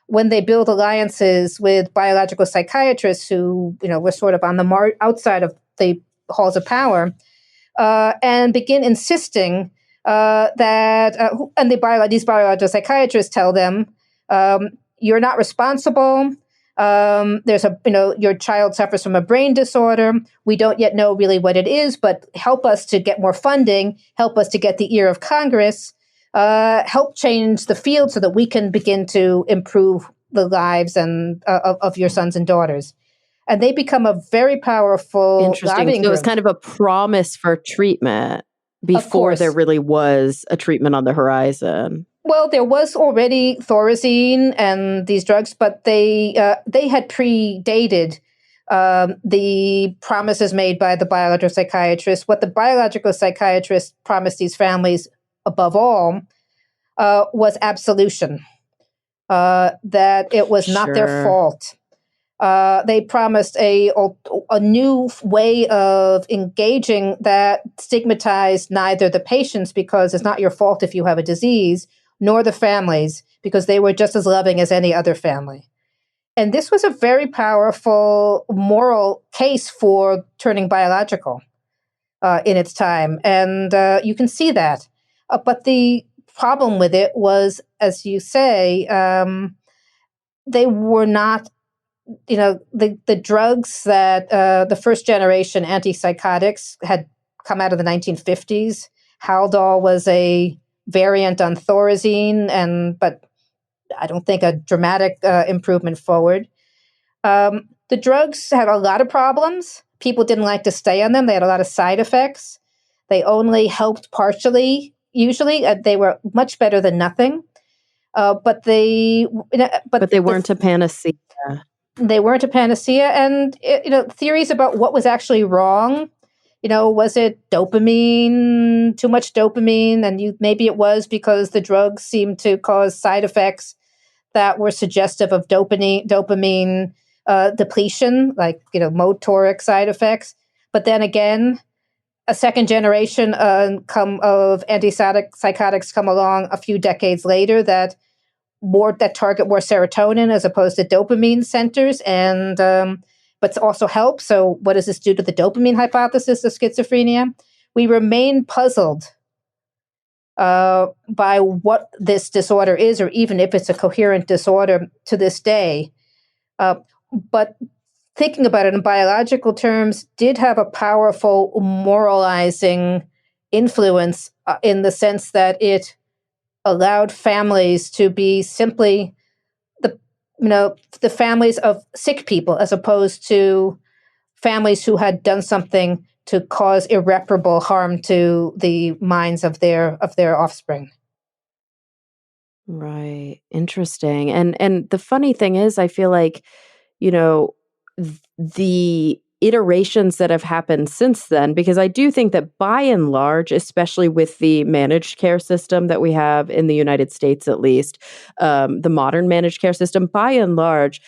when they build alliances with biological psychiatrists who, were sort of on the outside of the halls of power, and begin insisting these biological psychiatrists tell them, you're not responsible. Your child suffers from a brain disorder. We don't yet know really what it is, but help us to get more funding, help us to get the ear of Congress, help change the field so that we can begin to improve the lives of your sons and daughters. And they become a very powerful Interesting. So it was kind of a promise for treatment before there really was a treatment on the horizon. Well, there was already Thorazine and these drugs, but they had predated the promises made by the biological psychiatrists. What the biological psychiatrists promised these families, above all, was absolution, that it was not their fault. They promised a new way of engaging that stigmatized neither the patients, because it's not your fault if you have a disease, nor the families, because they were just as loving as any other family. And this was a very powerful moral case for turning biological in its time. And you can see that. But the problem with it was, as you say, they were not, the drugs that the first generation antipsychotics had come out of the 1950s. Haldol was a variant on Thorazine, but I don't think a dramatic improvement forward. The drugs had a lot of problems. People didn't like to stay on them. They had a lot of side effects. They only helped partially. Usually, they were much better than nothing. But they weren't a panacea. They weren't a panacea, and theories about what was actually wrong. Was it dopamine, too much dopamine? And maybe it was because the drugs seemed to cause side effects that were suggestive of dopamine depletion, like, motoric side effects. But then again, a second generation of antipsychotics come along a few decades later that target more serotonin as opposed to dopamine centers, and but also help. So what does this do to the dopamine hypothesis of schizophrenia? We remain puzzled by what this disorder is, or even if it's a coherent disorder to this day. But thinking about it in biological terms did have a powerful moralizing influence in the sense that it allowed families to be simply the families of sick people as opposed to families who had done something to cause irreparable harm to the minds of their offspring. Right. Interesting. And the funny thing is, I feel like, you know, the iterations that have happened since then, because I do think that by and large, especially with the managed care system that we have in the United States, at least, the modern managed care system, by and large,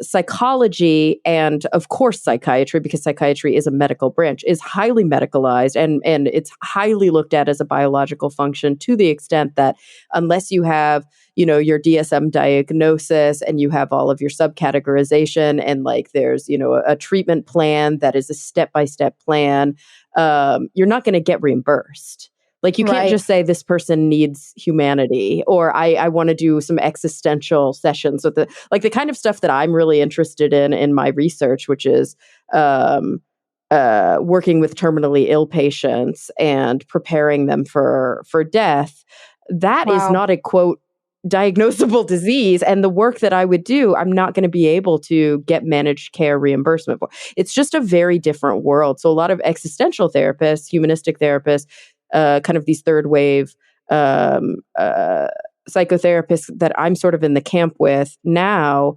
psychology and of course psychiatry, because psychiatry is a medical branch, is highly medicalized, and it's highly looked at as a biological function, to the extent that unless you have your DSM diagnosis and you have all of your subcategorization, and like there's a treatment plan that is a step-by-step plan, you're not going to get reimbursed. Like you can't just say this person needs humanity, or I want to do some existential sessions with the kind of stuff that I'm really interested in my research, which is working with terminally ill patients and preparing them for death. That is not a quote diagnosable disease, and the work that I would do, I'm not going to be able to get managed care reimbursement for. It's just a very different world. So a lot of existential therapists, humanistic therapists, kind of these third wave psychotherapists that I'm sort of in the camp with now,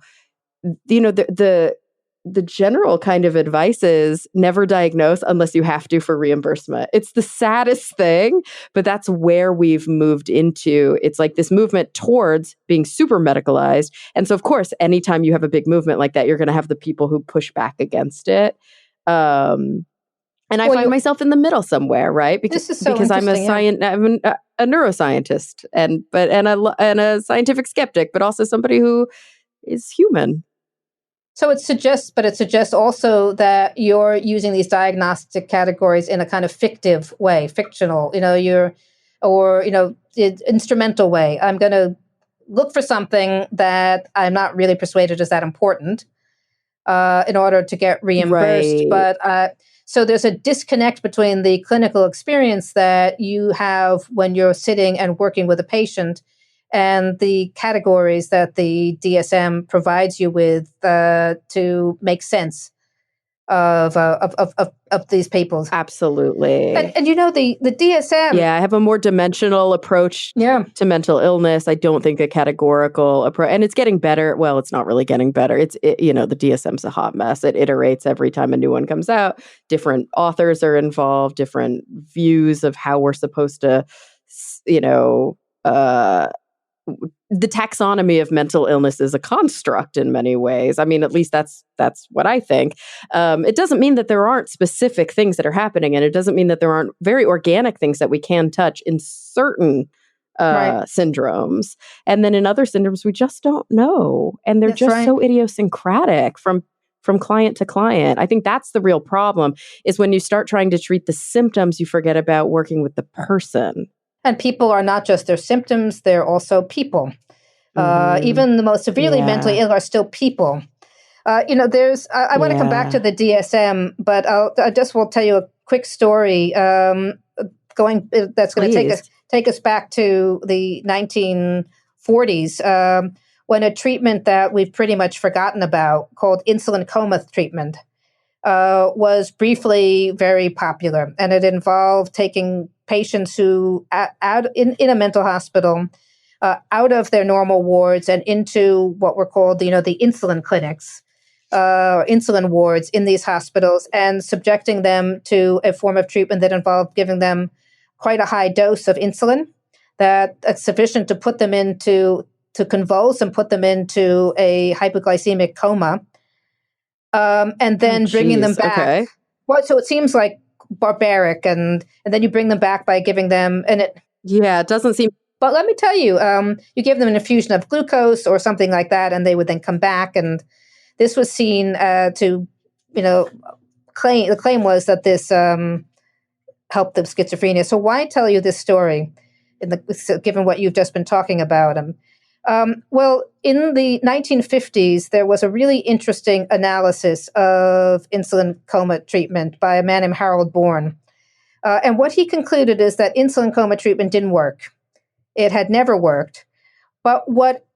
the general kind of advice is never diagnose unless you have to for reimbursement. It's the saddest thing, but that's where we've moved into. It's like this movement towards being super medicalized. And so, of course, anytime you have a big movement like that, you're going to have the people who push back against it. And I find myself in the middle somewhere, right? This is so because I'm I'm a neuroscientist and a scientific skeptic, but also somebody who is human. So it suggests also that you're using these diagnostic categories in a kind of fictive way, fictional, instrumental way. I'm going to look for something that I'm not really persuaded is that important in order to get reimbursed. Right. But so there's a disconnect between the clinical experience that you have when you're sitting and working with a patient and the categories that the DSM provides you with to make sense of these people. Absolutely. And the DSM. Yeah, I have a more dimensional approach to mental illness. I don't think a categorical approach, and it's getting better. Well, it's not really getting better. The DSM's a hot mess. It iterates every time a new one comes out. Different authors are involved, different views of how we're supposed to, the taxonomy of mental illness is a construct in many ways. I mean, at least that's what I think. It doesn't mean that there aren't specific things that are happening, and it doesn't mean that there aren't very organic things that we can touch in certain syndromes. And then in other syndromes, we just don't know. And they're so idiosyncratic from client to client. I think that's the real problem, is when you start trying to treat the symptoms, you forget about working with the person. And people are not just their symptoms, they're also people. Even the most severely mentally ill are still people. I want to come back to the DSM, but I just will tell you a quick story that's going to take us back to the 1940s when a treatment that we've pretty much forgotten about, called insulin coma treatment, was briefly very popular. And it involved taking patients who out in a mental hospital out of their normal wards and into what were called the insulin clinics, insulin wards in these hospitals, and subjecting them to a form of treatment that involved giving them quite a high dose of insulin that's sufficient to put them to convulse and put them into a hypoglycemic coma, and then bringing them back. Okay. Well, so it seems like barbaric, and then you bring them back by giving them it doesn't seem. But let me tell you, you give them an infusion of glucose or something like that, and they would then come back. And this was seen the claim was that this helped the schizophrenia. So why tell you this story, given what you've just been talking about? Well, in the 1950s, there was a really interesting analysis of insulin coma treatment by a man named Harold Bourne. And what he concluded is that insulin coma treatment didn't work. It had never worked. But what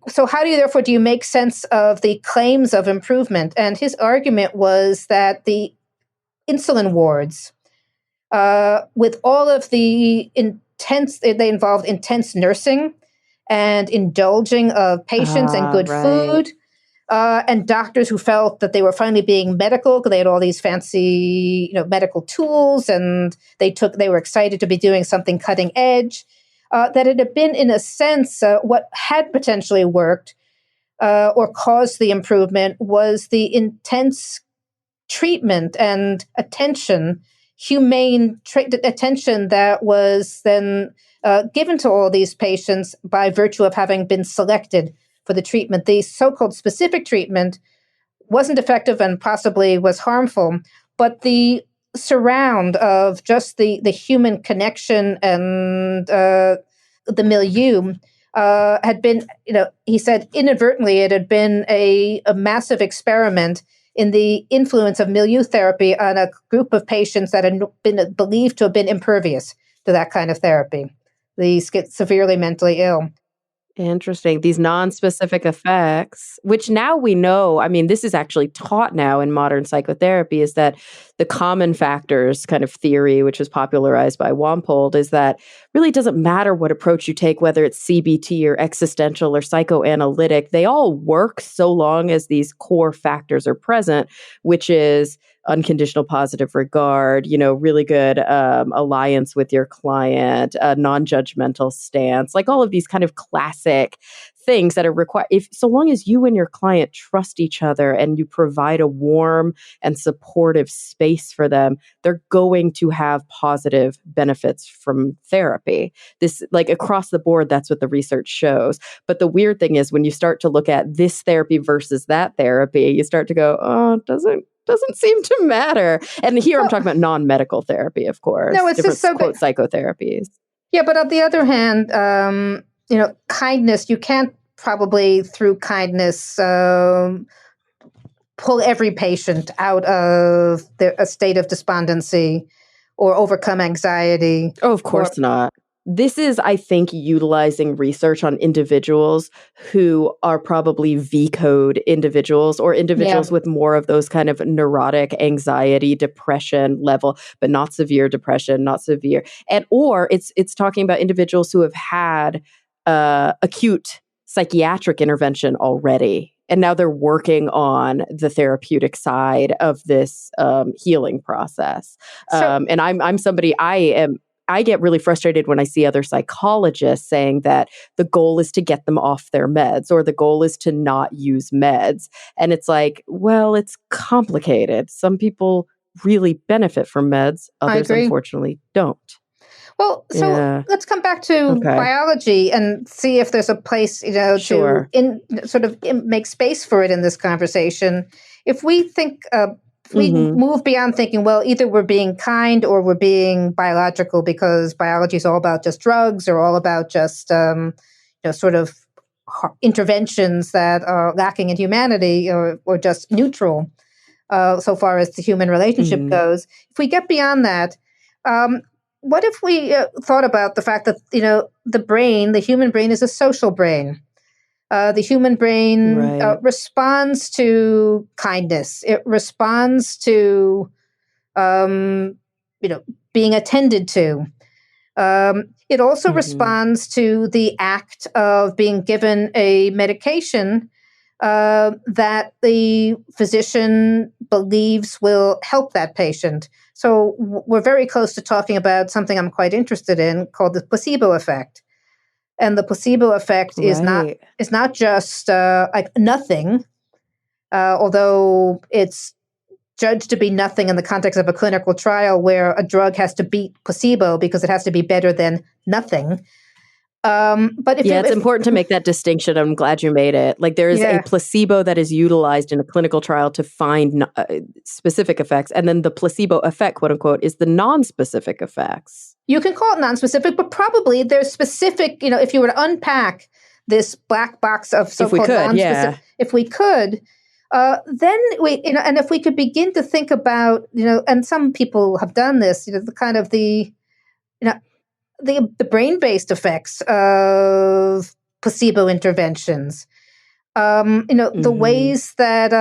so how do you make sense of the claims of improvement? And his argument was that the insulin wards, with all of the they involved intense nursing and indulging of patients and good food, and doctors who felt that they were finally being medical because they had all these fancy, medical tools, and they were excited to be doing something cutting edge. That it had been, in a sense, what had potentially worked or caused the improvement was the intense treatment and attention, humane attention that was then given to all these patients by virtue of having been selected for the treatment. The so-called specific treatment wasn't effective and possibly was harmful, but the surround of just the human connection and the milieu had been, he said, inadvertently, it had been a massive experiment in the influence of milieu therapy on a group of patients that had been believed to have been impervious to that kind of therapy, the severely mentally ill. Interesting. These non-specific effects, which now we know, I mean, this is actually taught now in modern psychotherapy, is that the common factors kind of theory, which was popularized by Wampold, is that really doesn't matter what approach you take, whether it's CBT or existential or psychoanalytic, they all work so long as these core factors are present, which is unconditional positive regard, really good alliance with your client, a non-judgmental stance, like all of these kind of classic things that are required. So long as you and your client trust each other and you provide a warm and supportive space for them, they're going to have positive benefits from therapy. This, like across the board, that's what the research shows. But the weird thing is when you start to look at this therapy versus that therapy, you start to go, oh, it doesn't seem to matter. And here I'm talking about non-medical therapy, of course. No, it's different, just so quote, psychotherapies. Yeah, but on the other hand, kindness, you can't probably through kindness pull every patient out of a state of despondency or overcome anxiety. Oh, of course not. This is, I think, utilizing research on individuals who are probably V-code individuals or individuals with more of those kind of neurotic anxiety, depression level, but not severe depression, not severe. Or it's talking about individuals who have had acute psychiatric intervention already. And now they're working on the therapeutic side of this healing process. And I'm somebody, I get really frustrated when I see other psychologists saying that the goal is to get them off their meds or the goal is to not use meds. And it's like, well, it's complicated. Some people really benefit from meds. Others, unfortunately, don't. Well, so let's come back to biology and see if there's a place, to make space for it in this conversation. If we think, we move beyond thinking, well, either we're being kind or we're being biological because biology is all about just drugs or all about just, interventions that are lacking in humanity or just neutral so far as the human relationship goes. If we get beyond that, what if we thought about the fact that, the human brain is a social brain? The human brain responds to kindness. It responds to, being attended to. It also responds to the act of being given a medication that the physician believes will help that patient. So we're very close to talking about something I'm quite interested in called the placebo effect. And the placebo effect is not just like nothing, although it's judged to be nothing in the context of a clinical trial where a drug has to beat placebo because it has to be better than nothing. But it's important to make that distinction. I'm glad you made it. Like there is a placebo that is utilized in a clinical trial to find specific effects. And then the placebo effect, quote unquote, is the non-specific effects. You can call it non-specific, but probably there's specific, if you were to unpack this black box of so-called non-specific, if we could, then we, and if we could begin to think about, and some people have done this, the kind of the brain-based effects of placebo interventions. The ways that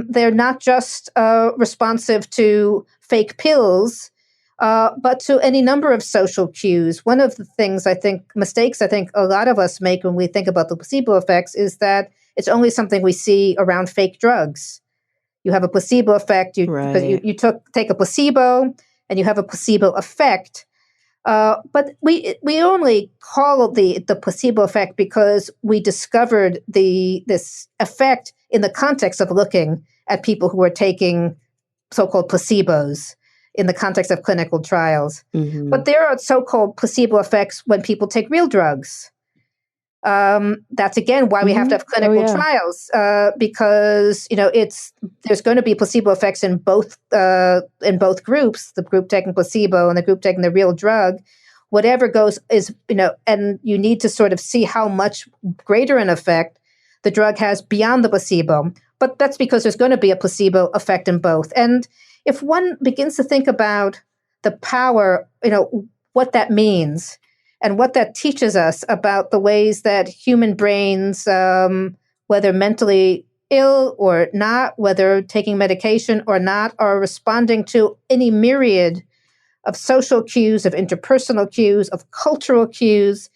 they're not just responsive to fake pills, but to any number of social cues. One of the mistakes I think a lot of us make when we think about the placebo effects is that it's only something we see around fake drugs. You have a placebo effect because you take a placebo and you have a placebo effect. But we only call it the placebo effect because we discovered this effect in the context of looking at people who are taking so-called placebos in the context of clinical trials. But there are so-called placebo effects when people take real drugs. That's again why we have to have clinical trials, because there's going to be placebo effects in both groups, the group taking placebo and the group taking the real drug. Whatever goes is, and you need to sort of see how much greater an effect the drug has beyond the placebo. But that's because there's going to be a placebo effect in both. And if one begins to think about the power, what that means, and what that teaches us about the ways that human brains, whether mentally ill or not, whether taking medication or not, are responding to any myriad of social cues, of interpersonal cues, of cultural cues,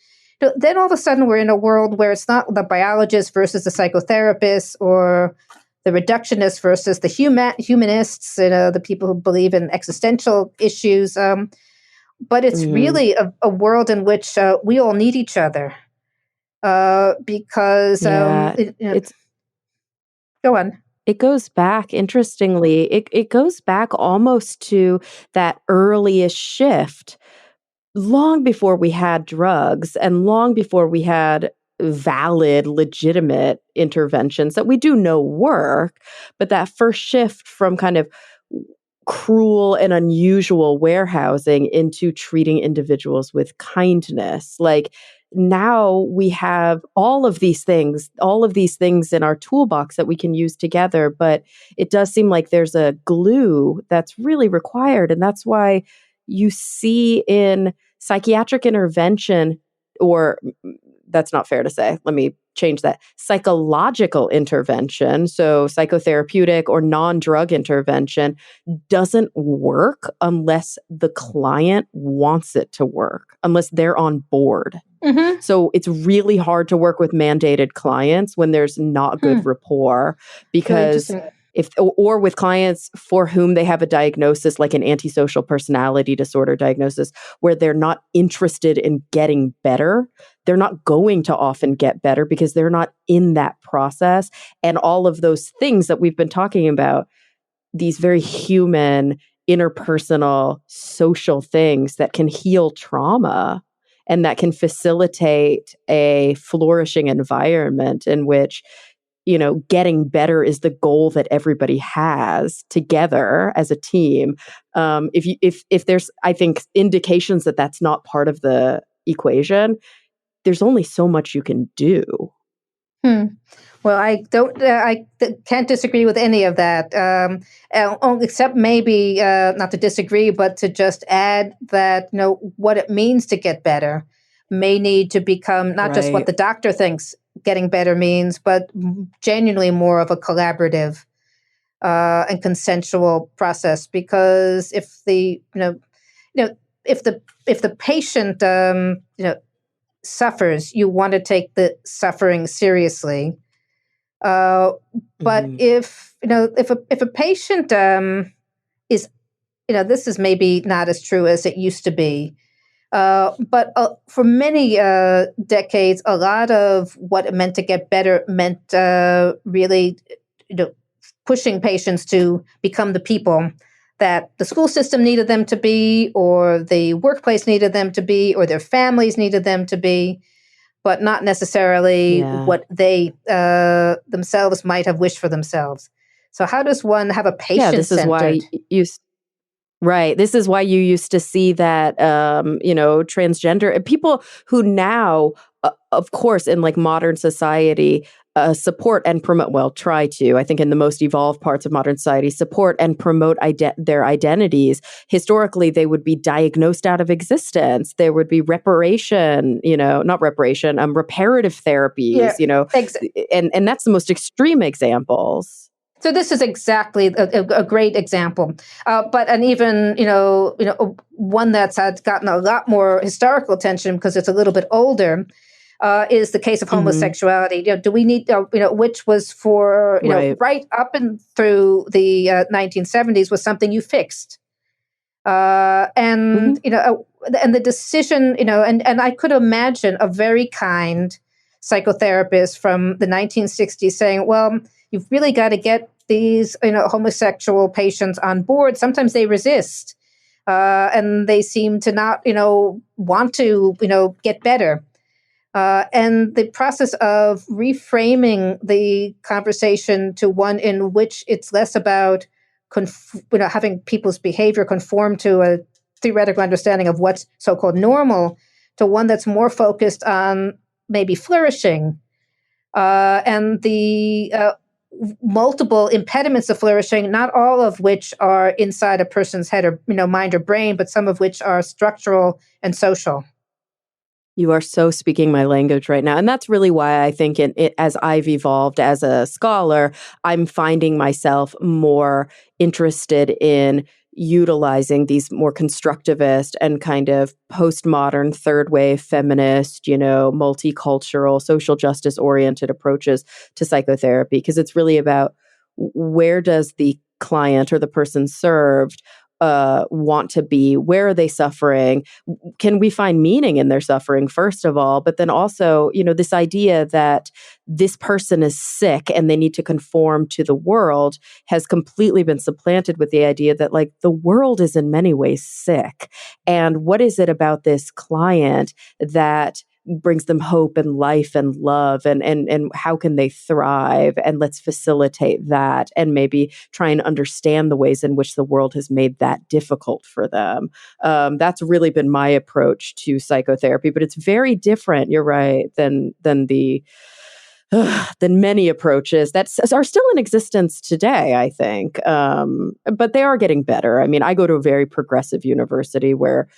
then all of a sudden we're in a world where it's not the biologist versus the psychotherapist or the reductionists versus the humanists, the people who believe in existential issues. But it's really a world in which we all need each other, because it's go on. It goes back, interestingly, it goes back almost to that earliest shift, long before we had drugs and long before we had valid, legitimate interventions that we do know work, but that first shift from kind of cruel and unusual warehousing into treating individuals with kindness. Like, now we have all of these things in our toolbox that we can use together, but it does seem like there's a glue that's really required. And that's why you see in psychiatric intervention, or that's not fair to say, let me change that, psychological intervention, so psychotherapeutic or non-drug intervention, doesn't work unless the client wants it to work, unless they're on board. So it's really hard to work with mandated clients when there's not good rapport, because or with clients for whom they have a diagnosis like an antisocial personality disorder diagnosis, where they're not interested in getting better. They're not going to often get better because they're not in that process. And all of those things that we've been talking about, these very human, interpersonal, social things that can heal trauma and that can facilitate a flourishing environment in which, getting better is the goal that everybody has together as a team. If there's, I think, indications that that's not part of the equation, there's only so much you can do. Well, I can't disagree with any of that, except maybe not to disagree, but to just add that what it means to get better may need to become not just what the doctor thinks getting better means, but genuinely more of a collaborative and consensual process. Because if the patient suffers, you want to take the suffering seriously. But if a patient is, this is maybe not as true as it used to be. But for many decades, a lot of what it meant to get better meant really, pushing patients to become the people that the school system needed them to be, or the workplace needed them to be, or their families needed them to be, but not necessarily what they themselves might have wished for themselves. So how does one have a patient-centered? This is why This is why you used to see that, transgender people who now, of course, in like modern society, support and promote, well, try to, I think in the most evolved parts of modern society, support and promote their identities. Historically, they would be diagnosed out of existence. There would be reparative therapies, and that's the most extreme examples. So this is exactly a great example, but an even one that's had gotten a lot more historical attention because it's a little bit older. Is the case of homosexuality? Do we need which was for right up and through the 1970s was something you fixed, and and the decision and I could imagine a very kind psychotherapist from the 1960s saying, well, you've really got to get these homosexual patients on board. Sometimes they resist, and they seem to not want to get better. And the process of reframing the conversation to one in which it's less about having people's behavior conform to a theoretical understanding of what's so-called normal, to one that's more focused on maybe flourishing and the multiple impediments of flourishing, not all of which are inside a person's head or mind or brain, but some of which are structural and social. You are so speaking my language right now. And that's really why I think as I've evolved as a scholar, I'm finding myself more interested in utilizing these more constructivist and kind of postmodern third wave feminist, multicultural, social justice oriented approaches to psychotherapy, because it's really about where does the client or the person served want to be? Where are they suffering? Can we find meaning in their suffering, first of all? But then also, this idea that this person is sick and they need to conform to the world has completely been supplanted with the idea that, like, the world is in many ways sick. And what is it about this client that brings them hope and life and love, and how can they thrive? And let's facilitate that and maybe try and understand the ways in which the world has made that difficult for them. That's really been my approach to psychotherapy, but it's very different, you're right, than many approaches that are still in existence today, I think. But they are getting better. I mean, I go to a very progressive university where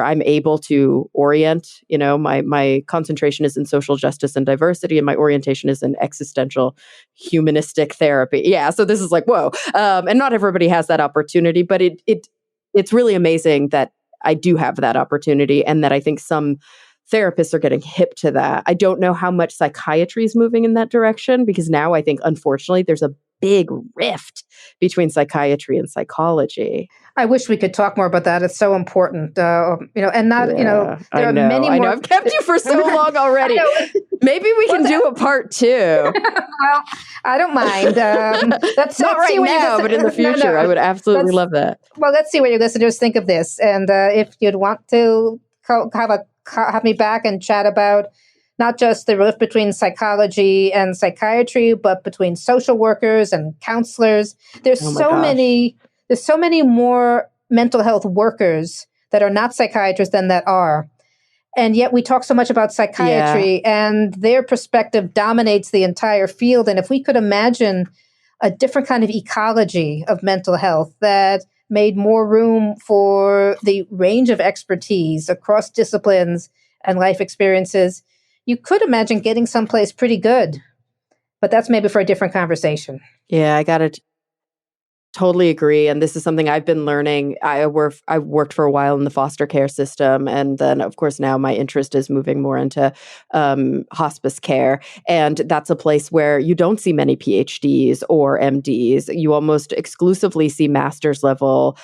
I'm able to orient, my concentration is in social justice and diversity, and my orientation is in existential humanistic therapy. Yeah, so this is like, whoa. And not everybody has that opportunity, but it's really amazing that I do have that opportunity, and that I think some therapists are getting hip to that. I don't know how much psychiatry is moving in that direction, because now I think, unfortunately, there's a big rift between psychiatry and psychology. I wish we could talk more about that. It's so important, and not, there are many more. I know. I've kept you for so long already. Maybe we can do a part 2. Well, I don't mind. That's not right now, but in the future, I would absolutely love that. Well, let's see what your listeners think of this. And if you'd want to have me back and chat about not just the rift between psychology and psychiatry, but between social workers and counselors. There's so many more mental health workers that are not psychiatrists than that are. And yet we talk so much about psychiatry, and their perspective dominates the entire field. And if we could imagine a different kind of ecology of mental health that made more room for the range of expertise across disciplines and life experiences, you could imagine getting someplace pretty good. But that's maybe for a different conversation. Yeah, I got to totally agree. And this is something I've been learning. I worked for a while in the foster care system. And then, of course, now my interest is moving more into hospice care. And that's a place where you don't see many PhDs or MDs. You almost exclusively see master's level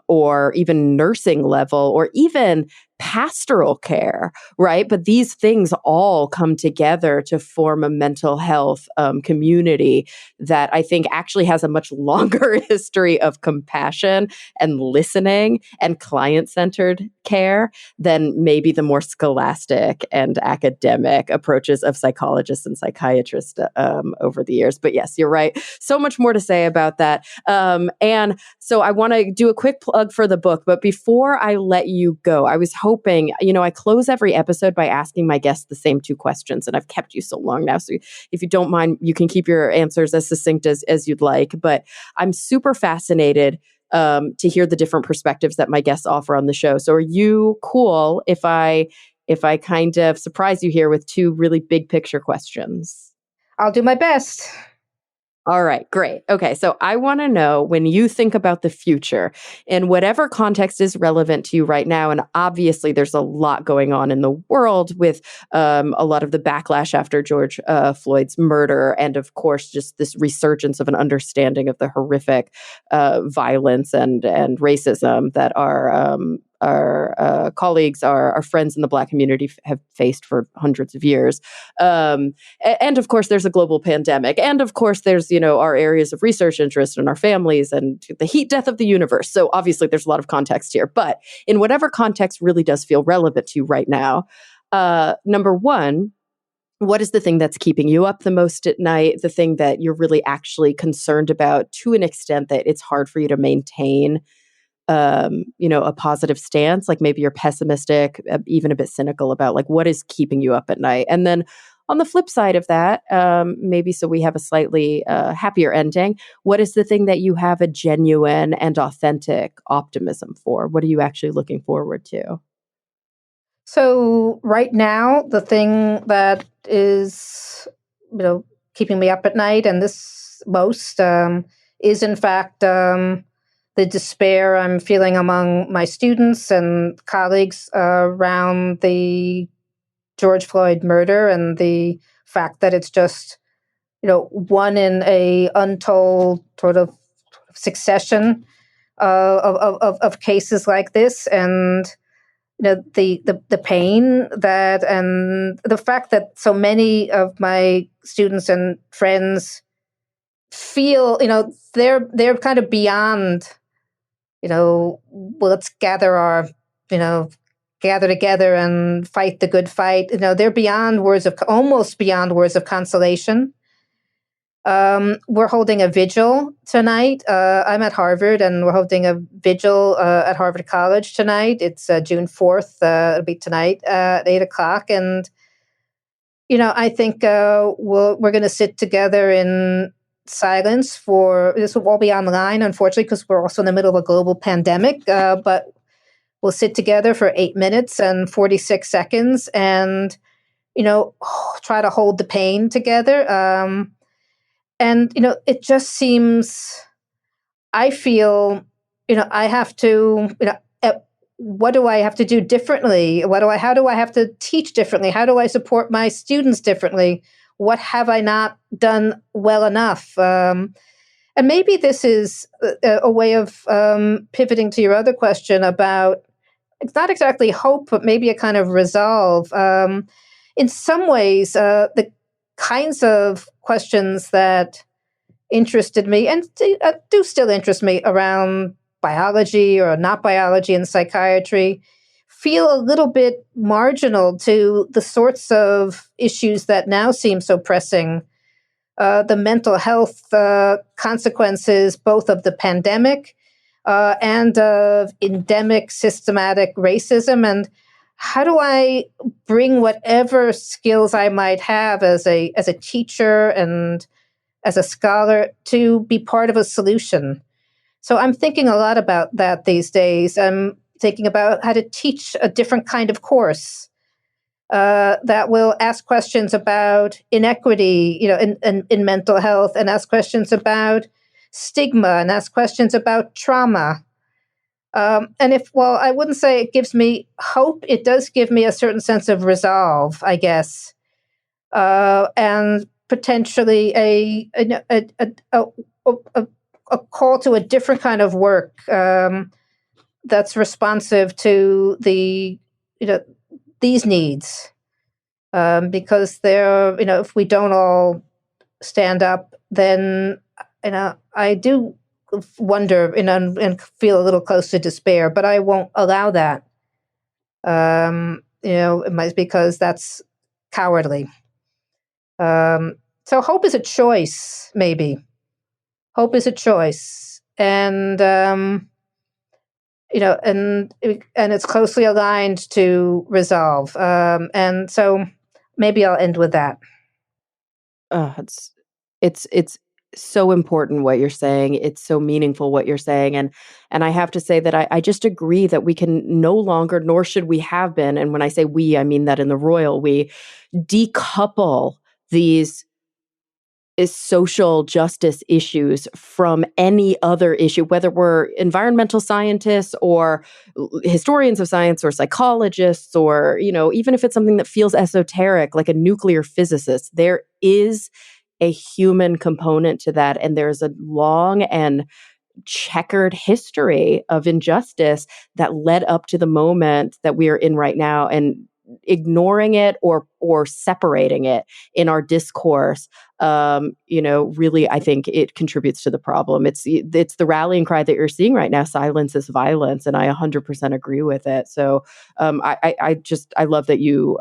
or even nursing level, or even pastoral care, right? But these things all come together to form a mental health community that I think actually has a much longer history of compassion and listening and client-centered care than maybe the more scholastic and academic approaches of psychologists and psychiatrists over the years. But yes, you're right. So much more to say about that. And so I want to do a quick plug for the book. But before I let you go, I was hoping hoping, I close every episode by asking my guests the same two questions, and I've kept you so long now. So if you don't mind, you can keep your answers as succinct as you'd like. But I'm super fascinated to hear the different perspectives that my guests offer on the show. So are you cool if I kind of surprise you here with two really big picture questions? I'll do my best. All right, great. Okay, so I want to know, when you think about the future, in whatever context is relevant to you right now, and obviously there's a lot going on in the world with a lot of the backlash after George Floyd's murder, and of course just this resurgence of an understanding of the horrific violence and racism that our colleagues, our friends in the Black community have faced for hundreds of years. And of course, there's a global pandemic. And of course, there's, our areas of research interest and our families and the heat death of the universe. So obviously, there's a lot of context here. But in whatever context really does feel relevant to you right now, number one, what is the thing that's keeping you up the most at night? The thing that you're really actually concerned about to an extent that it's hard for you to maintain a positive stance, like maybe you're pessimistic, even a bit cynical about like what is keeping you up at night. And then on the flip side of that, maybe so we have a slightly happier ending, what is the thing that you have a genuine and authentic optimism for? What are you actually looking forward to? So right now, the thing that is, keeping me up at night and this most is in fact the despair I'm feeling among my students and colleagues around the George Floyd murder, and the fact that it's just, one in a untold sort of succession of cases like this, and the pain that, and the fact that so many of my students and friends feel, they're kind of beyond, well, let's gather together and fight the good fight. They're almost beyond words of consolation. We're holding a vigil tonight. I'm at Harvard, and we're holding a vigil at Harvard College tonight. It's June 4th. It'll be tonight at 8:00. And, I think we're going to sit together in silence this will all be online, unfortunately, because we're also in the middle of a global pandemic. But we'll sit together for 8 minutes and 46 seconds and, try to hold the pain together. And, it just seems, I feel, I have to, what do I have to do differently? How do I have to teach differently? How do I support my students differently? What have I not done well enough? And maybe this is a way of pivoting to your other question about, it's not exactly hope, but maybe a kind of resolve. In some ways, the kinds of questions that interested me and do still interest me around biology or not biology and psychiatry feel a little bit marginal to the sorts of issues that now seem so pressing. The mental health consequences, both of the pandemic and of endemic systematic racism. And how do I bring whatever skills I might have as a teacher and as a scholar to be part of a solution? So I'm thinking a lot about that these days. I'm thinking about how to teach a different kind of course that will ask questions about inequity, in mental health, and ask questions about stigma, and ask questions about trauma. And I wouldn't say it gives me hope. It does give me a certain sense of resolve, I guess, and potentially a call to a different kind of work that's responsive to these needs, because if we don't all stand up, then I do wonder and feel a little close to despair, but I won't allow that. It might because that's cowardly. So hope is a choice, maybe. Hope is a choice, and and it's closely aligned to resolve. And so maybe I'll end with that. It's so important what you're saying. It's so meaningful what you're saying. And I have to say that I just agree that we can no longer, nor should we have been, and when I say we, I mean that in the royal we, decouple these social justice issues from any other issue, whether we're environmental scientists or historians of science or psychologists, or, even if it's something that feels esoteric, like a nuclear physicist. There is a human component to that. And there's a long and checkered history of injustice that led up to the moment that we are in right now. And ignoring it or separating it in our discourse, really, I think it contributes to the problem. It's the rallying cry that you're seeing right now. Silence is violence, and I 100% agree with it. So I love that you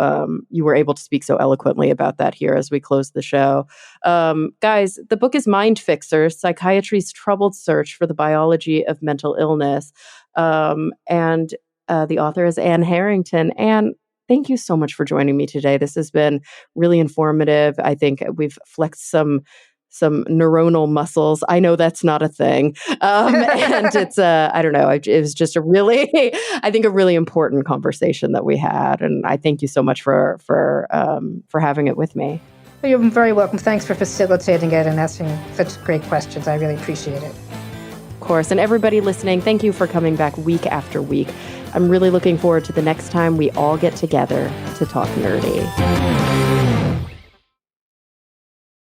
were able to speak so eloquently about that here as we close the show. Guys, the book is Mind Fixers: Psychiatry's Troubled Search for the Biology of Mental Illness, and the author is Anne Harrington. And thank you so much for joining me today. This has been really informative. I think we've flexed some neuronal muscles. I know that's not a thing. And it's I don't know. It was just a really, I think, a really important conversation that we had. And I thank you so much for having it with me. You're very welcome. Thanks for facilitating it and asking such great questions. I really appreciate it. Of course. And everybody listening, thank you for coming back week after week. I'm really looking forward to the next time we all get together to talk nerdy.